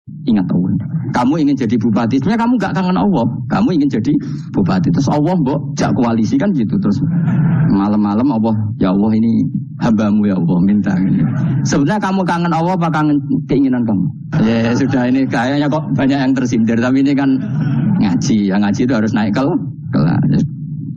Ingat Allah. Kamu ingin jadi bupati, sebenarnya kamu gak kangen Allah. Kamu ingin jadi bupati, terus Allah mbok jak koalisi kan gitu. Terus malam-malam Allah, ya Allah ini hambamu ya Allah minta. Sebenarnya kamu kangen Allah apa kangen keinginan kamu? Ya sudah, ini kayaknya kok banyak yang tersindir. Tapi ini kan ngaji, yang ngaji itu harus naik kelas.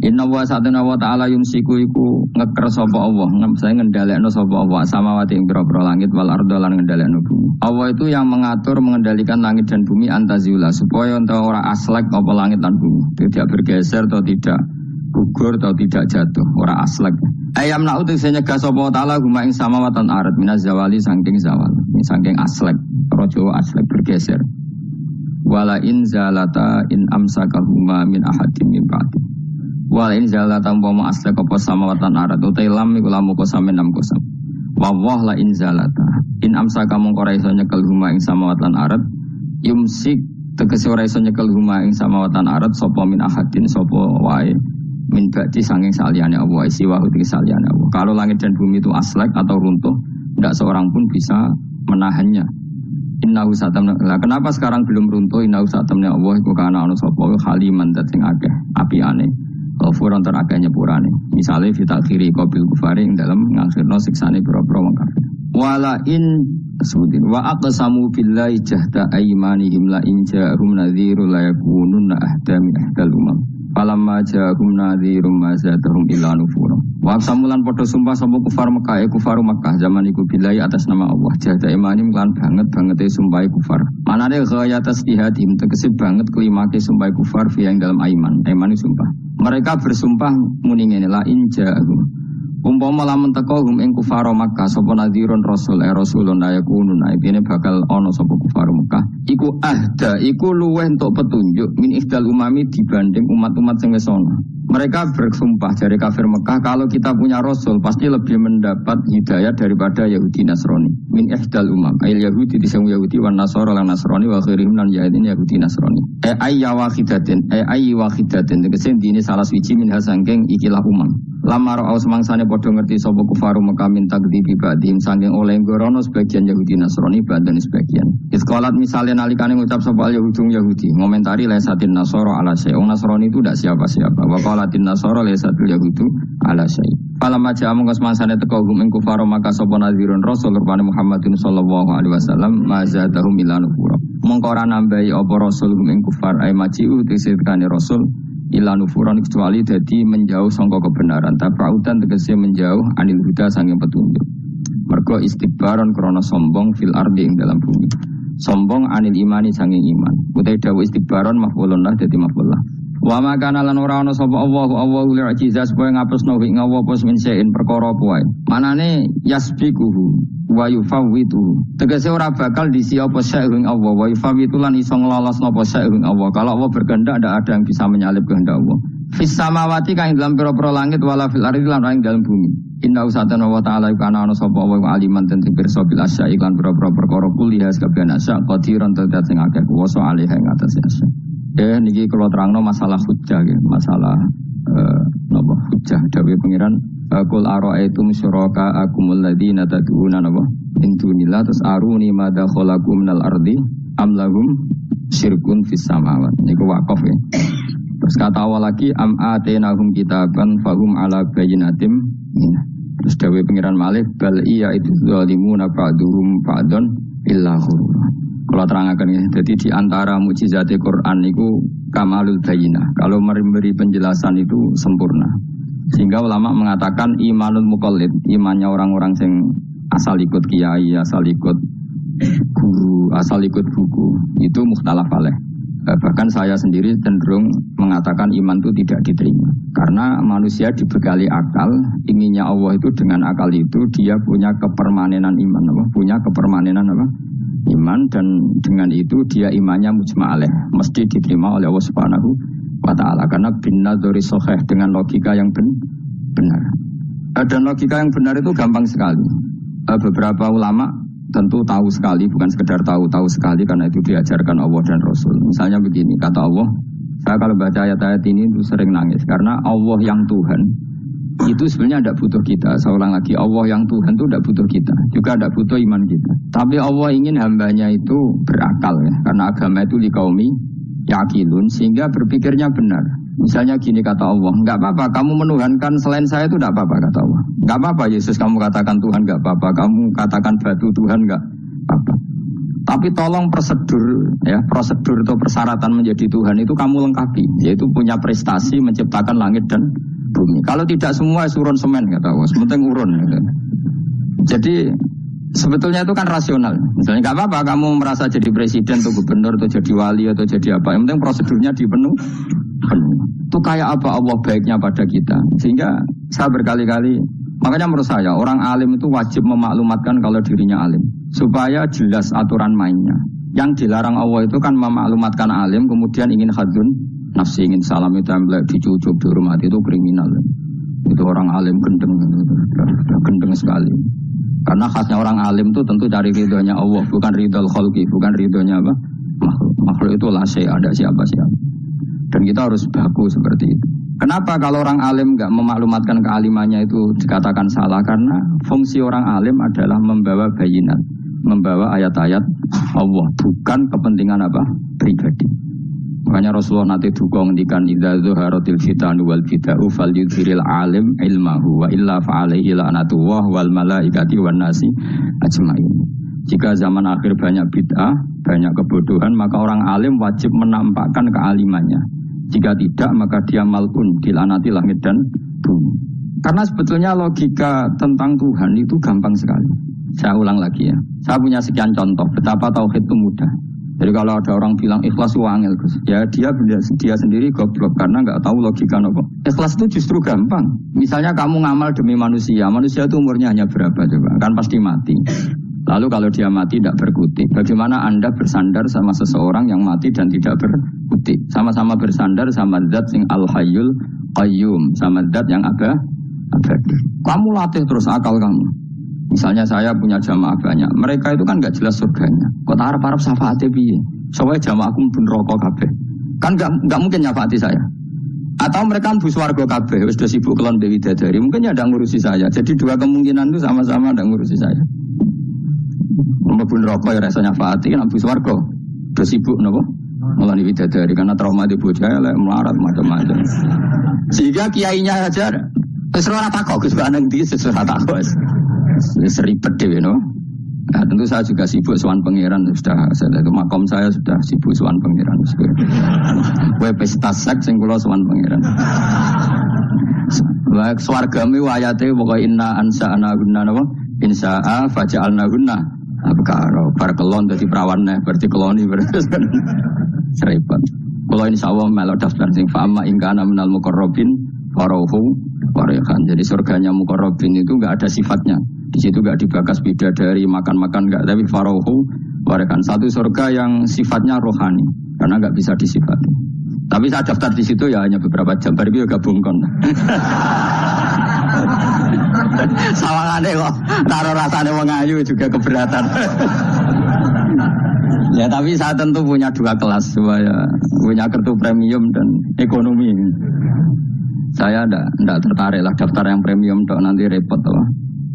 Inna wa satana wa ta'ala yumsiku iku ngeker sapa Allah, saya ngendhalekno sapa Allah samawati ing pira-pira langit wal arda lan ngendhalekno bumi. Allah itu yang mengatur mengendalikan langit dan bumi antazula supaya enta ora aslek apa langit dan bumi, tidak bergeser atau tidak gugur atau tidak jatuh, ora aslek. Ayam na'u sing nyegah sapa ta'ala guma ing samawatan arat minaz zawali saking zawal, saking aslek, rojo aslek bergeser. Wala in zalata in amsakahuma min ahadin min ba'di. Wala in zalata umpama aslek apa samawatan arat utai lam iku lamu kosam enam kosam. Wawah la in zalata in amsaka mongko ora iso nyekel huma ing samawatan arat yumsik tegese ora iso nyekel huma ing samawatan arat sapa min ahadin sapa wae min ba'di sanging saliyane Allah siwa uti saliyane Allah. Kalau langit dan bumi itu aslek atau runtuh, tidak seorang pun bisa menahannya. Innahu satamna. Lah kenapa sekarang belum runtuh? Innahu satamna Allah iku kana ana sapa haliman dat sing akeh apiane. Furon terakeh nyepurane. Misale fitakhiri qabil kufari ing dalem ngakhirno siksane pira-pira wong kafir. Wala in sebutin wa aqsamu billahi jahda aymanihim la in ja'hum nadhirun la yakununa ahda min ahdal umam. Falamma ja'hum nadhirum ma zadahum illa nufura. Wa samulan padha sumpah sapa kufar Mekah kufar Mekah zaman iku billahi atas nama Allah jahda aymanim lan banget-bangete sumpah kufar. Manane ghaya tasbihatim tegese banget kelimake sumpah kufar fi ing dalam aiman sumpah. Mereka bersumpah muni ngene la in ja'hum umpama lamun teko hum ing kufar Makkah sapa nadhirun rasulun ayakunun ibine bakal ana sapa kufar Makkah iku ahda iku luweh entuk petunjuk min ihdal umami dibanding umat-umat sing wis ana. Mereka bersumpah dari kafir Mekah kalau kita punya rasul pasti lebih mendapat hidayah daripada Yahudi Nasrani. Min ihdal umam ayil Yahudi disang Yahudi wan Nasara lan Nasrani wa khairim lan Yahudi Nasrani. Ayya wahidatin tegese dine salah siji min hasangking ikilah umam. Lamar aus mangsane padha ngerti sapa kufaru Mekah min takdzibi ba'dihim saking oleh ngorono sebagian Yahudi Nasrani badan sebagian. Iskolat misalnya nalikane ngucap sapa Yahudi ngomentari lesatin Nasara ala syai. Nasrani itu tidak siapa-siapa. Waqalatin Nasara lesatul Yahudu ala syai. Falamma ja'a mongko semangsane teko hum ing kufaru Mekah sapa nadhirun rasul rupane Muhammadin sallallahu alaihi wasallam mazadahum ila nufura. Mongko ora nambahi apa rasul hum ing kufar ay maji'u tisikane rasul ila nufuran kecuali dadi menjauh sangka kebenaran tabrautan tegese menjauh anil huda sanging petunjuk. Mergo istikbaron krana sombong fil ardi ing dalam bumi. Sombong anil imani sanging iman. Utai dawu istikbaron maf'ulun lah dadi maf'ul. Wa ma kana lan ora ana sapa Allahu li'ajizah supaya ngapusno ing Allah apa min syai'in perkara apa wae. Manane yasbiquhu wa yufawwitu. Tegese ora bakal disi apa syai'in Allah wa yufawwitu lan iso nglolosno apa syai'in Allah. Kalau Allah berkehendak tidak ada yang bisa menyalip kehendak Allah. Fis samawati kang dalam pira-pira langit wala fil ardi lan ing dalam bumi. Inna usatana wa ta'ala kana ana sapa wa aliman ten pirsa bil asya iklan pira-pira perkara kuliah kabeh asya qadiran tetet sing akeh kuwasa alih ing atase asya. Niki kalau terangno masalah hujjah ya, masalah napa hujjah dawuh pengiran qul ara'aitum syuraka akumul ladzina tad'una napa intunilah terus aruni madza khalaqu minal ardi am lahum syirkun fis samawati niku wakaf ya. Terus kata awal lagi am atenahum kitaban fahum ala bayyinatim terus dawuh pengiran malih bal iya itu zalimuna ba'duhum ba'dun illa ghurur. Kalau terangkan ya, jadi di antara mukjizat Quran itu kamalul bayinah. Kalau memberi penjelasan itu sempurna. Sehingga ulama mengatakan imanul muqallid, imannya orang-orang yang asal ikut kiai, asal ikut guru, asal ikut buku, itu mukhtalaf alaih. Bahkan saya sendiri cenderung mengatakan iman itu tidak diterima. Karena manusia dibekali akal, inginnya Allah itu dengan akal itu dia punya kepermanenan iman, punya kepermanenan iman dan dengan itu dia imannya mujma' alaih, mesti diterima oleh Allah Subhanahu wa taala karena bin nadzari sahih dengan logika yang benar. Dan logika yang benar itu gampang sekali. Beberapa ulama tentu tahu sekali, bukan sekedar tahu sekali karena itu diajarkan Allah dan Rasul. Misalnya begini, kata Allah, saya kalau baca ayat-ayat ini itu sering nangis karena Allah yang Tuhan itu sebenarnya tidak butuh kita. Saya ulang lagi, Allah yang Tuhan itu tidak butuh kita, juga tidak butuh iman kita. Tapi Allah ingin hambanya itu berakal ya, karena agama itu liqaumi yaqilun, sehingga berpikirnya benar. Misalnya gini kata Allah, nggak apa-apa kamu menuhankan selain saya itu tidak apa-apa kata Allah. Nggak apa-apa Yesus kamu katakan Tuhan, nggak apa-apa kamu katakan batu Tuhan, nggak apa-apa. Tapi tolong prosedur atau persyaratan menjadi Tuhan itu kamu lengkapi, yaitu punya prestasi menciptakan langit dan bumi. Kalau tidak semua surun semen kata Allah, sementing urun. Gitu. Jadi sebetulnya itu kan rasional. Misalnya nggak apa-apa kamu merasa jadi presiden atau gubernur atau jadi wali atau jadi apa, yang penting prosedurnya dipenuhi. Itu kayak apa Allah baiknya pada kita. Sehingga saya berkali-kali, makanya menurut saya orang alim itu wajib memaklumatkan kalau dirinya alim, supaya jelas aturan mainnya. Yang dilarang Allah itu kan memaklumatkan alim kemudian ingin hadun nafsi, ingin salam itu template dicucuk dihormati, itu kriminal. Itu orang alim gendeng sekali. Karena khasnya orang alim itu tentu cari ridhonya Allah, bukan ridhol khalqi, bukan ridhonya apa? Makhluk itu lasai, ada siapa-siapa. Dan kita harus baku seperti itu. Kenapa kalau orang alim nggak memaklumatkan kealimannya itu dikatakan salah? Karena fungsi orang alim adalah membawa bayinat, membawa ayat-ayat Allah, bukan kepentingan apa? Pribadi. Makanya Rasulullah nanti duga ngendikan idza zuharatil fitanu wal bid'u falyudhiril alim ilmahu wa illa fa'alaihi la'natullah wal malaikati wan nasi ajmain. Jika zaman akhir banyak bid'ah, banyak kebodohan, maka orang alim wajib menampakkan kealimannya. Jika tidak, maka dia mal'un, dilaknati langit dan bumi. Karena sebetulnya logika tentang Tuhan itu gampang sekali. Saya ulang lagi ya. Saya punya sekian contoh betapa tauhid itu mudah. Jadi kalau ada orang bilang ikhlas wangil, ya dia sendiri goblok karena nggak tahu logika nopo. Ikhlas itu justru gampang. Misalnya kamu ngamal demi manusia, manusia itu umurnya hanya berapa coba? Kan pasti mati. Lalu kalau dia mati tidak berkutik, bagaimana Anda bersandar sama seseorang yang mati dan tidak berkutik? Sama-sama bersandar sama zat sing al-hayyul qayyum, sama zat yang abadi. Kamu latih terus akal kamu. Misalnya saya punya jamaah banyak, mereka itu kan nggak jelas surganya. Kok harap-harap syafaatnya piye? Soalnya jamaahku pun rokok kabeh. Kan nggak mungkin nyafaati saya. Atau mereka mlebu swarga kabeh, wis do sibuk kelon Dewi Dadari, mungkin ya ndak ngurusi saya. Jadi dua kemungkinan itu sama-sama ndak ngurusi saya. Mlebu neraka ya rasanya nyafaati kan mlebu swarga. Do sibuk napa? Ngeloni bidadari karena trauma di bocah elek melarat macam-macam. Sehingga kiainya aja wis ora takok Gus Baneng iki wis ora takok. Wis ribet dhewe no. Nah, tentu saya juga sibuk sowan pangeran sudah itu makom saya sudah sibuk sowan pangeran. Kowe pesta seks sing kula sowan pangeran. Wa swargame ayate pokoke inna ansa'na gunna napa? Insa'a faja'alna gunna. Karo kelon dadi prawane berarti keloni berarti seribet. Kalau insyaallah melok daftar sing fa'ama ingkana minal muqarrabin farauhu warihan. Jadi surganya muqarrabin itu enggak ada sifatnya. Di situ enggak dibakas bidadari makan-makan enggak, tapi farauhu warihan. Satu surga yang sifatnya rohani karena enggak bisa disifati. Tapi saya daftar di situ ya hanya beberapa jam, baru itu gabung kon. Sawangane kok taruh rasane wong ayu juga keberatan. Ya tapi saya tentu punya dua kelas, punya kartu premium dan ekonomi. Saya enggak tertarik lah daftar yang premium dok, nanti repot loh.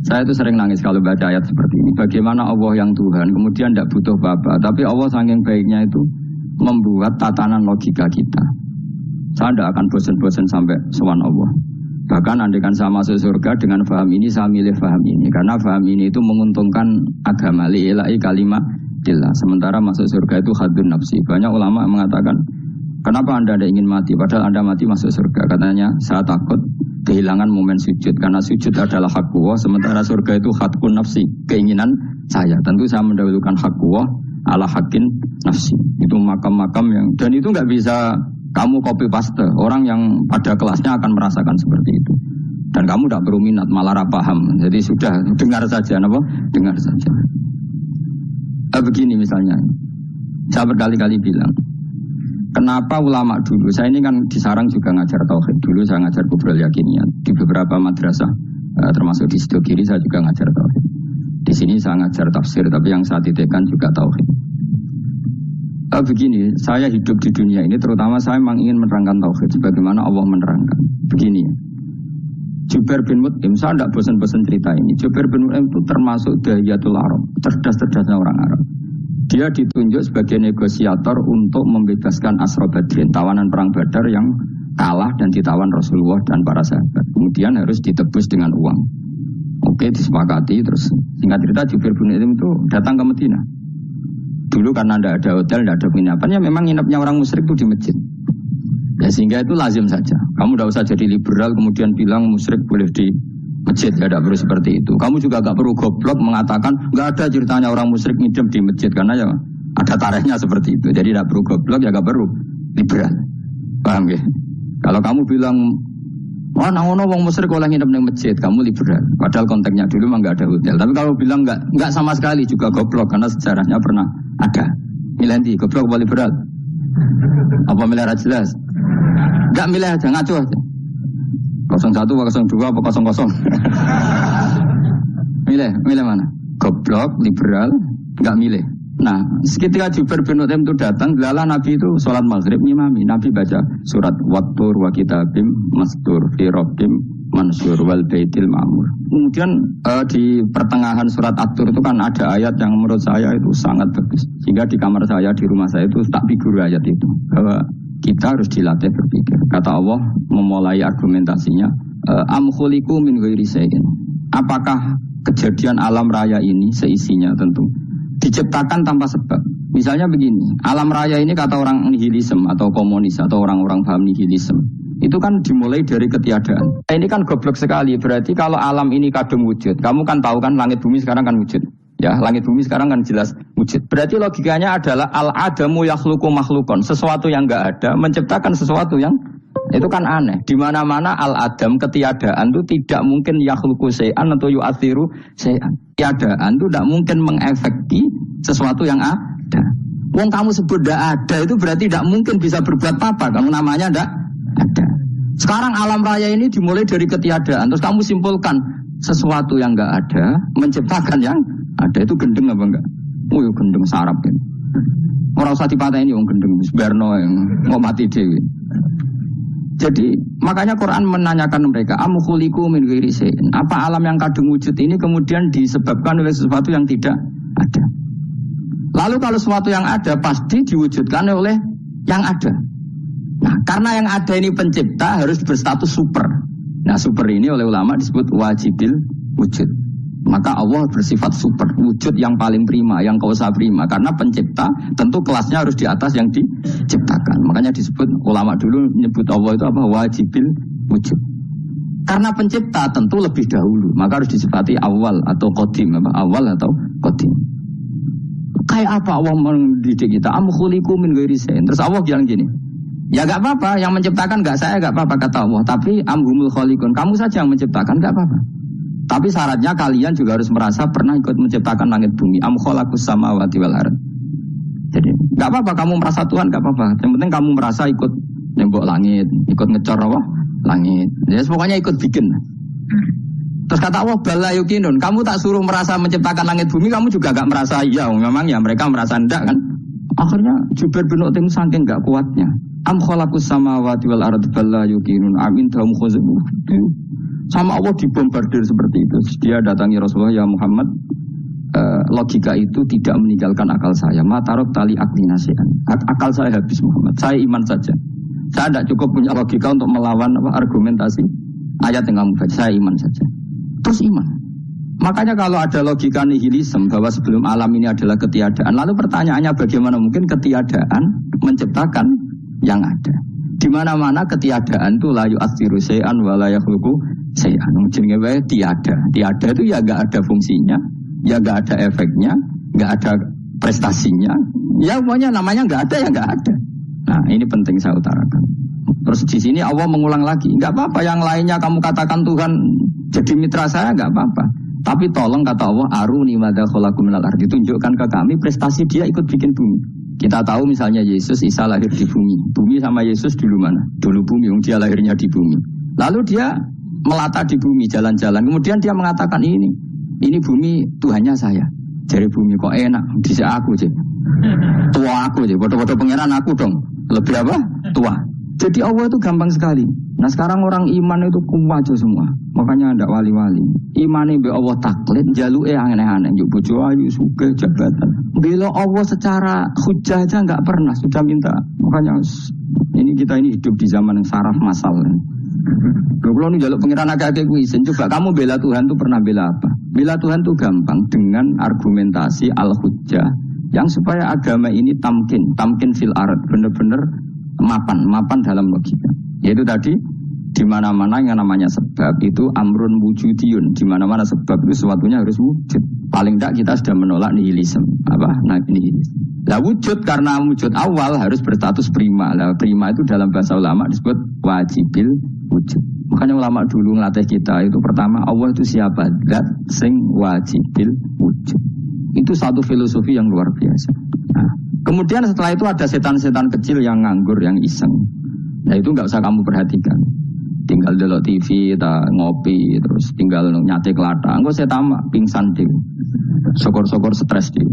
Saya itu sering nangis kalau baca ayat seperti ini. Bagaimana Allah yang Tuhan kemudian enggak butuh apa-apa, tapi Allah saking baiknya itu membuat tatanan logika kita. Saya tidak akan bosan-bosan sampai sowan Allah. Bahkan andaikan saya masuk surga dengan faham ini, saya milih faham ini. Karena faham ini itu menguntungkan agama li'ilai kalimatillah. Sementara masuk surga itu hadun nafsi. Banyak ulama mengatakan, kenapa Anda tidak ingin mati? Padahal Anda mati masuk surga. Katanya, saya takut kehilangan momen sujud. Karena sujud adalah hak Allah. Sementara surga itu hakun nafsi. Keinginan saya. Tentu saya mendahulukan hak Allah ala hakin nafsi. Itu makam-makam yang, dan itu nggak bisa kamu copy paste. Orang yang pada kelasnya akan merasakan seperti itu. Dan kamu tidak perlu minat, malah paham. Jadi sudah dengar saja, apa? Dengar saja. Begini misalnya, saya berkali-kali bilang, kenapa ulama dulu? Saya ini kan di Sarang juga ngajar tauhid. Dulu saya ngajar kubrul yakiniyat di beberapa madrasah, termasuk di Sidogiri saya juga ngajar tauhid. Di sini saya ngajar tafsir, tapi yang saya titikkan juga tauhid. Begini, saya hidup di dunia ini, terutama saya memang ingin menerangkan tauhid sebagaimana Allah menerangkan. Begini, Jubair bin Mut'im, saya tidak bosan-bosan cerita ini. Jubair bin Mut'im itu termasuk Dahiyatul Arab, cerdas-cerdasnya orang Arab. Dia ditunjuk sebagai negosiator untuk membebaskan Asra Badrin, tawanan perang Badar yang kalah dan ditawan Rasulullah dan para sahabat. Kemudian harus ditebus dengan uang. Oke, disepakati. Terus singkat cerita Jubair bin Mut'im itu datang ke Medina. Dulu karena tidak ada hotel, tidak ada penginapan, ya memang nginapnya orang musyrik itu di masjid. Ya sehingga itu lazim saja. Kamu tidak usah jadi liberal kemudian bilang musyrik boleh di masjid, ya tidak perlu seperti itu. Kamu juga tidak perlu goblok mengatakan nggak ada ceritanya orang musyrik nginep di masjid, karena ya ada tarehnya seperti itu. Jadi tidak perlu goblok, ya nggak perlu liberal. Paham ya? Kalau kamu bilang wah, nangono wong musyrik oleh nginep di masjid, kamu liberal. Padahal konteksnya dulu memang nggak ada hotel. Tapi kalau bilang nggak sama sekali juga goblok, karena sejarahnya pernah ada. Milih goblok apa liberal? Apa milih jelas? Nggak milih aja, ngaco aja. 01, 02, apa 00? Milih mana? Goblok, liberal, nggak milih. Nah, ketika Jubair bin Mut'im itu datang, lala Nabi itu sholat maghrib ngimami. Nabi baca surat Wattur wa kitabim mastur fi rabbim mansur wal baitil ma'mur. Kemudian di pertengahan surat At-Tur itu kan ada ayat yang menurut saya itu sangat bagus. Sehingga di kamar saya, di rumah saya itu tak figur ayat itu. Bahwa kita harus dilatih berpikir. Kata Allah memulai argumentasinya, am khuliqu min ghairi shay'in. Apakah kejadian alam raya ini seisinya tentu diciptakan tanpa sebab. Misalnya begini, alam raya ini kata orang nihilisme atau komunis atau orang-orang paham nihilisme, itu kan dimulai dari ketiadaan. Ini kan goblok sekali. Berarti kalau alam ini kadung wujud, kamu kan tahu kan langit bumi sekarang kan wujud. Ya, langit bumi sekarang kan jelas wujud. Berarti logikanya adalah al-adamu yakhluqu makhlukon. Sesuatu yang enggak ada menciptakan sesuatu yang itu kan aneh. Di mana-mana al-adam ketiadaan itu tidak mungkin yakhluqu syai'an atau yu'athiru syai'an. Tiadaan itu tidak mungkin mengefekti sesuatu yang ada. Wong kamu sebut tidak ada itu berarti tidak mungkin bisa berbuat apa. Kamu namanya tidak ada. Sekarang alam raya ini dimulai dari ketiadaan. Terus kamu simpulkan sesuatu yang enggak ada menciptakan yang ada. Itu gendeng apa enggak? Oh, gendeng sarap ini. Orang usah dipatahin wong gendeng Subarno yang mau mati dewi. Jadi makanya Quran menanyakan mereka, am khuliqu min ghairi syai'in. Apa alam yang kadung wujud ini kemudian disebabkan oleh sesuatu yang tidak ada. Lalu kalau sesuatu yang ada pasti diwujudkan oleh yang ada. Nah, karena yang ada ini pencipta harus berstatus super. Nah, super ini oleh ulama disebut wajibil wujud. Maka Allah bersifat super, wujud yang paling prima, yang kausa prima. Karena pencipta tentu kelasnya harus di atas yang diciptakan. Makanya disebut, ulama dulu menyebut Allah itu apa? Wajibil wujud. Karena pencipta tentu lebih dahulu, maka harus disifati awal atau qadim. Awal atau qadim. Kayak apa Allah mendidik kita? Am khuliqu min ghairi syai'in. Terus Allah bilang gini, ya gak apa-apa, yang menciptakan gak saya, gak apa-apa kata Allah. Tapi amhumul khaliqun, kamu saja yang menciptakan, gak apa-apa. Tapi syaratnya kalian juga harus merasa pernah ikut menciptakan langit bumi. Am khalaqus samawati wal ardh. Jadi enggak apa-apa kamu merasa Tuhan, enggak apa-apa. Yang penting kamu merasa ikut nembok langit, ikut ngecor apa? Langit. Ya pokoknya ikut bikin. Terus kata Allah bala yukinun, kamu tak suruh merasa menciptakan langit bumi, kamu juga enggak merasa iya. Memang ya mereka merasa enggak kan? Akhirnya Jubair bin Mut'im saking enggak kuatnya. Am khalaqus samawati wal ardh bala yukinun amin tahum khuzubu. Sama Allah dibombardir seperti itu. Dia datangi Rasulullah, ya Muhammad, logika itu tidak meninggalkan akal saya. Matarok tali akli nasihan. Akal saya habis Muhammad. Saya iman saja. Saya tidak cukup punya logika untuk melawan argumentasi ayat yang kamu baca. Saya iman saja. Terus iman. Makanya kalau ada logika nihilisme bahwa sebelum alam ini adalah ketiadaan, lalu pertanyaannya bagaimana mungkin ketiadaan menciptakan yang ada? Di mana-mana ketiadaan itu la yu'athiru syai'an wa la yakhluqu syai'an. Jenenge wae tiada. Tiada itu ya enggak ada fungsinya, ya enggak ada efeknya, enggak ada prestasinya. Ya pokoknya namanya enggak ada ya enggak ada. Nah, ini penting saya utarakan. Terus di sini Allah mengulang lagi, enggak apa-apa yang lainnya kamu katakan Tuhan jadi mitra saya enggak apa-apa. Tapi tolong kata Allah, aruni madza khalaqu minal ardi, tunjukkan ke kami prestasi dia ikut bikin bumi. Kita tahu misalnya Yesus, Isa lahir di bumi. Bumi sama Yesus dulu mana? Dulu bumi, dia lahirnya di bumi. Lalu dia melata di bumi, jalan-jalan. Kemudian dia mengatakan ini bumi Tuhannya saya. Jadi bumi kok enak, bisa aku aja. Tua aku aja, bodoh-bodoh pangeran aku dong. Lebih apa? Tua. Jadi Allah itu gampang sekali. Nah sekarang orang iman itu kuwajo semua. Makanya ada wali-wali. Imane mbek Allah taklid, jaluke aneh-aneh, njuk bojo ayu, sugih, jabatan. Bela Allah secara hujah aja enggak pernah, sudah minta. Makanya kita ini hidup di zaman yang saraf masal. Kalau nih jaluk pengiran agak-agak kuisen, coba kamu bela Tuhan tuh pernah bela apa? Bela Tuhan tuh gampang dengan argumentasi al-hujjah yang supaya agama ini tamkin fil ard, benar-benar mapan dalam logika. Yaitu tadi di mana-mana yang namanya sebab itu amrun wujudiyun, di mana-mana sebab itu sesuatunya harus wujud. Paling tidak kita sudah menolak nihilisme. Nihilisme. Lah wujud karena wujud awal harus berstatus prima. Lah prima itu dalam bahasa ulama disebut wajibil wujud. Makanya ulama dulu ngelatih kita itu pertama Allah itu siapa? Zat sing wajibil wujud. Itu satu filosofi yang luar biasa. Nah, kemudian setelah itu ada setan-setan kecil yang nganggur, yang iseng. Nah itu nggak usah kamu perhatikan. Tinggal delok TV, ngopi, terus tinggal nyate kelata. Engko setan pingsan dhewe. Sokor-sokor stres dhewe.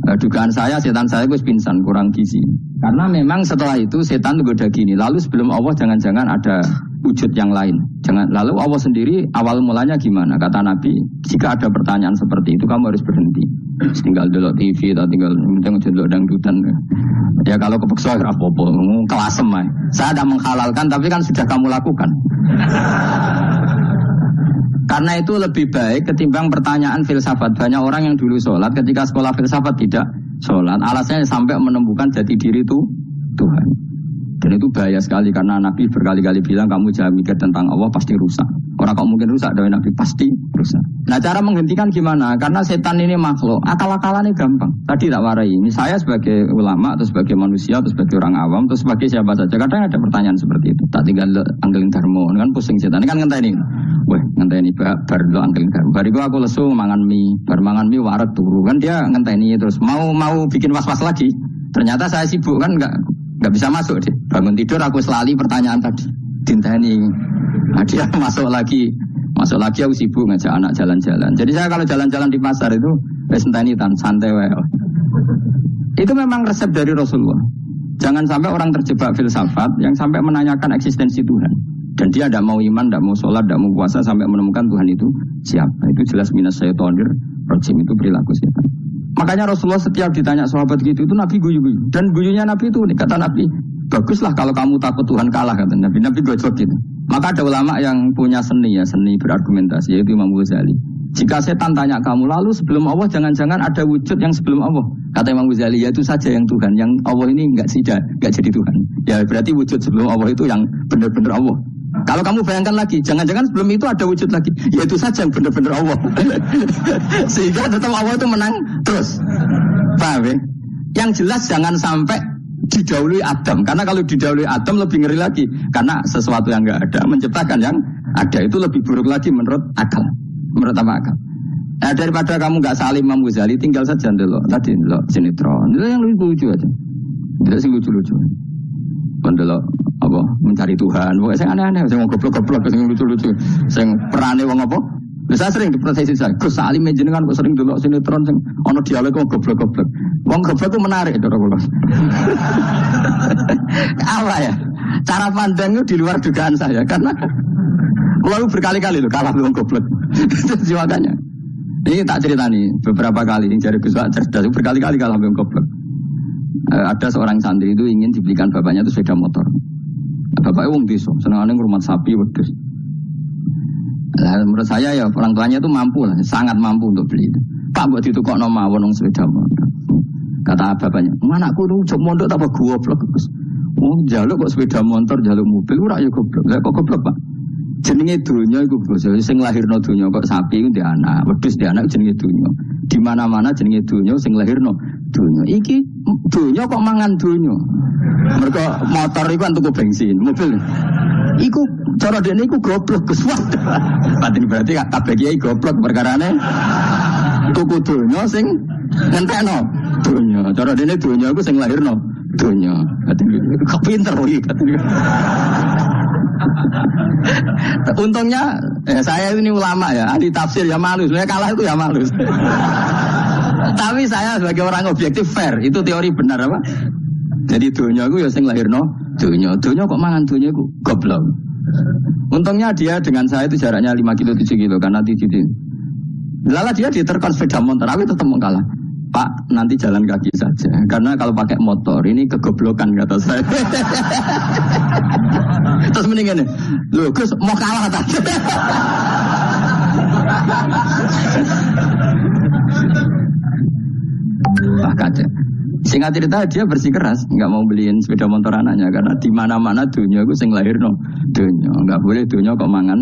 Dugaan saya setan saya itu pingsan, kurang gizi. Karena memang setelah itu setan goda gini. Lalu sebelum Allah jangan-jangan ada wujud yang lain. Lalu Allah sendiri awal mulanya gimana? Kata Nabi, jika ada pertanyaan seperti itu kamu harus berhenti. Tinggal delok TV atau tinggal delok dangdutan. Ya kalau kepeksa ya apa-apa, kelasem ae. Saya ada menghalalkan tapi kan sudah kamu lakukan. Karena itu lebih baik ketimbang pertanyaan filsafat. Banyak orang yang dulu sholat ketika sekolah filsafat tidak sholat. Alasannya sampai menemukan jati diri itu Tuhan. Dan itu bahaya sekali karena Nabi berkali-kali bilang kamu jangan mikir tentang Allah pasti rusak. Orang kok mungkin rusak dari Nabi pasti rusak. Nah cara menghentikan gimana? Karena setan ini makhluk, akal-akalannya gampang. Tadi tak warai. Ini saya sebagai ulama atau sebagai manusia atau sebagai orang awam atau sebagai siapa saja. Kadang ada pertanyaan seperti itu. Tak tinggal anggelin dharma, kan pusing setan. Ini kan ngenteni. Wah ngenteni bar lo anggelin dharma. Bariku aku lesu mangan mie, bar mangan mie waret turu. Kan dia ngenteni terus mau bikin was-was lagi. Ternyata saya sibuk kan nggak bisa masuk deh. Bangun tidur aku selali pertanyaan tadi. Dinteni. Nah, dia masuk lagi aku sibuk ngajak anak jalan-jalan. Jadi saya kalau jalan-jalan di pasar itu senteni santai wae. Itu memang resep dari Rasulullah. Jangan sampai orang terjebak filsafat yang sampai menanyakan eksistensi Tuhan. Dan dia tidak mau iman, tidak mau sholat, tidak mau puasa sampai menemukan Tuhan itu siapa. Itu jelas minas syaitonir rajim, itu perilaku setan. Makanya Rasulullah setiap ditanya sahabat gitu itu Nabi guyu-guyu. Dan guyunya Nabi itu kata Nabi, baguslah kalau kamu takut Tuhan kalah kata Nabi. Nabi gojok gitu. Maka ada ulama yang punya seni berargumentasi yaitu Imam Ghazali. Jika setan tanya kamu lalu sebelum Allah jangan-jangan ada wujud yang sebelum Allah. Kata Imam Ghazali ya itu saja yang Tuhan. Yang Allah ini enggak jadi Tuhan. Ya berarti wujud sebelum Allah itu yang benar-benar Allah. Kalau kamu bayangkan lagi, jangan-jangan sebelum itu ada wujud lagi. Ya itu saja yang benar-benar Allah. Sehingga tetap Allah itu menang terus. Paham ya? Yang jelas jangan sampai didahului Adam. Karena kalau didahului Adam lebih ngeri lagi. Karena sesuatu yang enggak ada menciptakan yang ada. Itu lebih buruk lagi menurut akal. Menurut apa akal? Nah, daripada kamu enggak salim Imam Ghazali, tinggal saja dulu. Tadi dulu sinetron. Itu yang lucu aja. Tidak sih lucu-lucu. Pendelok apa mencari Tuhan. Pokoknya saya aneh-aneh, saya mau goblok-goblok, saya lucu-lucu, saya perane wong apa. Saya sering diproteksi saya. Gus Salim jenengan kok sering delok sinetron sing ana dialog kok goblok-goblok. Wong goblok itu menarik cara kula. Apa ya? Cara pandangnya di luar dugaan saya karena kula berkali-kali loh kalah wong goblok. Itu makanya. Ini tak ceritani beberapa kali yang jari Gus cerdas berkali-kali kalah wong goblok. Ada seorang santri itu ingin dibelikan bapaknya itu sepeda motor. Bapaknya wong desa, senengane ngrumat sapi wedhus. Lah menurut saya ya orang tuanya itu mampu lah, sangat mampu untuk beli itu. Pak mbok ditukokno mawon wong sepeda motor. Kata bapaknya, "Anakku itu jok mondok tak goblok, Gus. Wong njaluk kok sepeda motor, njaluk mobil ora ya goblok. Lah kok goblok, Pak? Jenenge donya iku Gus, sing lahirno donya kok sapi ku ndek anak, wedhus ndek anak jenenge donya. Di mana-mana jenenge donya sing lahirno donya. Iki donya kok mangan donya. Mergo motor iku kan tuku bensin, mobil. Iku cara dene iku goblok Gus. Patin berarti kabeh kiai goblok perkarane tuku donya sing ngentekno donya. Cara dene donya iku sing lahirno donya. Patin kepinter iki patin. Untungnya saya ini ulama ya, ahli tafsir ya malu, sebenarnya kalah itu ya malu. Tapi saya sebagai orang objektif fair, itu teori benar apa? Jadi dunia aku ya sing lahirno dunia kok mangan dunia aku goblok. Untungnya dia dengan saya itu jaraknya 5 kilo 7 kilo karena 7 kilo. Lala dia diterkon sepeda motor, tapi tetap mengalah. Pak, nanti jalan kaki saja. Karena kalau pakai motor ini kegoblokan kata saya. Terus mendingan nih, loh Gus mau kalah tak? Wah kaca. Singkat cerita dia bersikeras, nggak mau beliin sepeda motor anaknya karena di mana-mana dunia aku sing lahir no dunia, nggak boleh dunia kok mangan.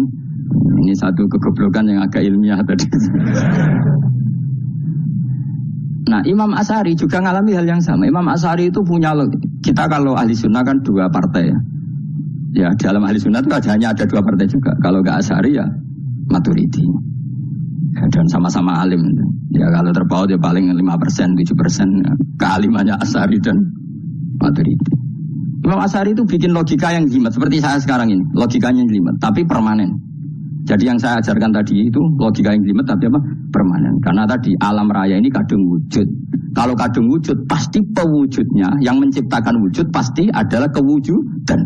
Ini satu kegoblokan yang agak ilmiah tadi. Nah Imam Asy'ari juga ngalami hal yang sama. Imam Asy'ari itu punya kita kalau ahli sunnah kan 2 partai ya. Ya dalam ahli sunnah itu hanya ada 2 partai juga. Kalau nggak Asy'ari ya Maturidi. Dan sama-sama alim. Ya kalau terpaut ya paling 5%, 7% kealimannya Asy'ari dan Maturidi. Imam Asy'ari itu bikin logika yang jelimet seperti saya sekarang ini. Logikanya jelimet tapi permanen. Jadi yang saya ajarkan tadi itu logika yang jelimet tapi apa? Permanen. Karena tadi alam raya ini kadung wujud. Kalau kadung wujud pasti pewujudnya yang menciptakan wujud pasti adalah kewujudan.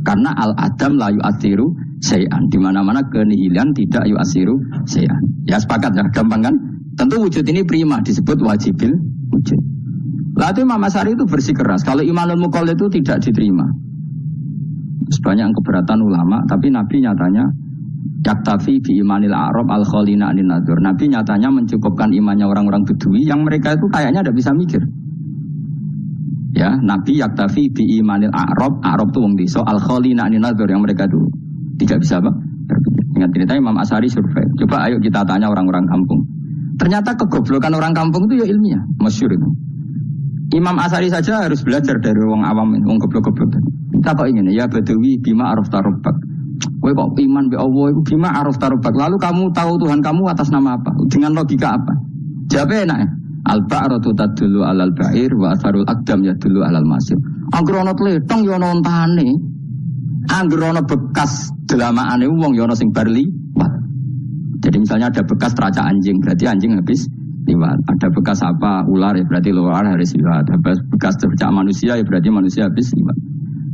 Karena al-adam la yu'athiru syai'an. Di mana-mana kenihilan tidak yu'athiru syai'an. Ya sepakat ya, gampang kan? Tentu wujud ini prima disebut wajibil wujud. Lalu Imam Asy'ari itu bersikeras. Kalau imanul muqall itu tidak diterima. Sebanyak keberatan ulama, tapi Nabi nyatanya yaktafi bi imanil a'rab al-khalina anin nadur. Nabi nyatanya mencukupkan imannya orang-orang Bedui yang mereka itu kayaknya tidak bisa mikir. Ya, Nabi yaktafi bi imanil a'rab itu wong desa al-khalina anin nadur yang mereka itu tidak bisa apa? Ingat cerita Imam Asy'ari survei. Coba ayo kita tanya orang-orang kampung. Ternyata kegoblokan orang kampung itu ya ilmiah, masyhur itu. Imam Asy'ari saja harus belajar dari wong awam, wong goblok-goblok. Kita kok ingin ya Badawi bima arafta rabbak. Kowe kok iman be Allah iku bima arafta rabbak. Lalu kamu tahu Tuhan kamu atas nama apa? Dengan logika apa? Jawabnya enak. Al-ba'ratu tadullu 'alal ba'ir wa atharul aqdam yadullu 'alal masir. Angger ana tletong ya ana ontane. Angger ana bekas delamaane wong ya ana sing bar liwat. Jadi misalnya ada bekas teracak anjing, berarti anjing habis liwat. Ada bekas apa ular ya berarti ular harus liwat. Ada bekas teracak manusia ya berarti manusia habis liwat.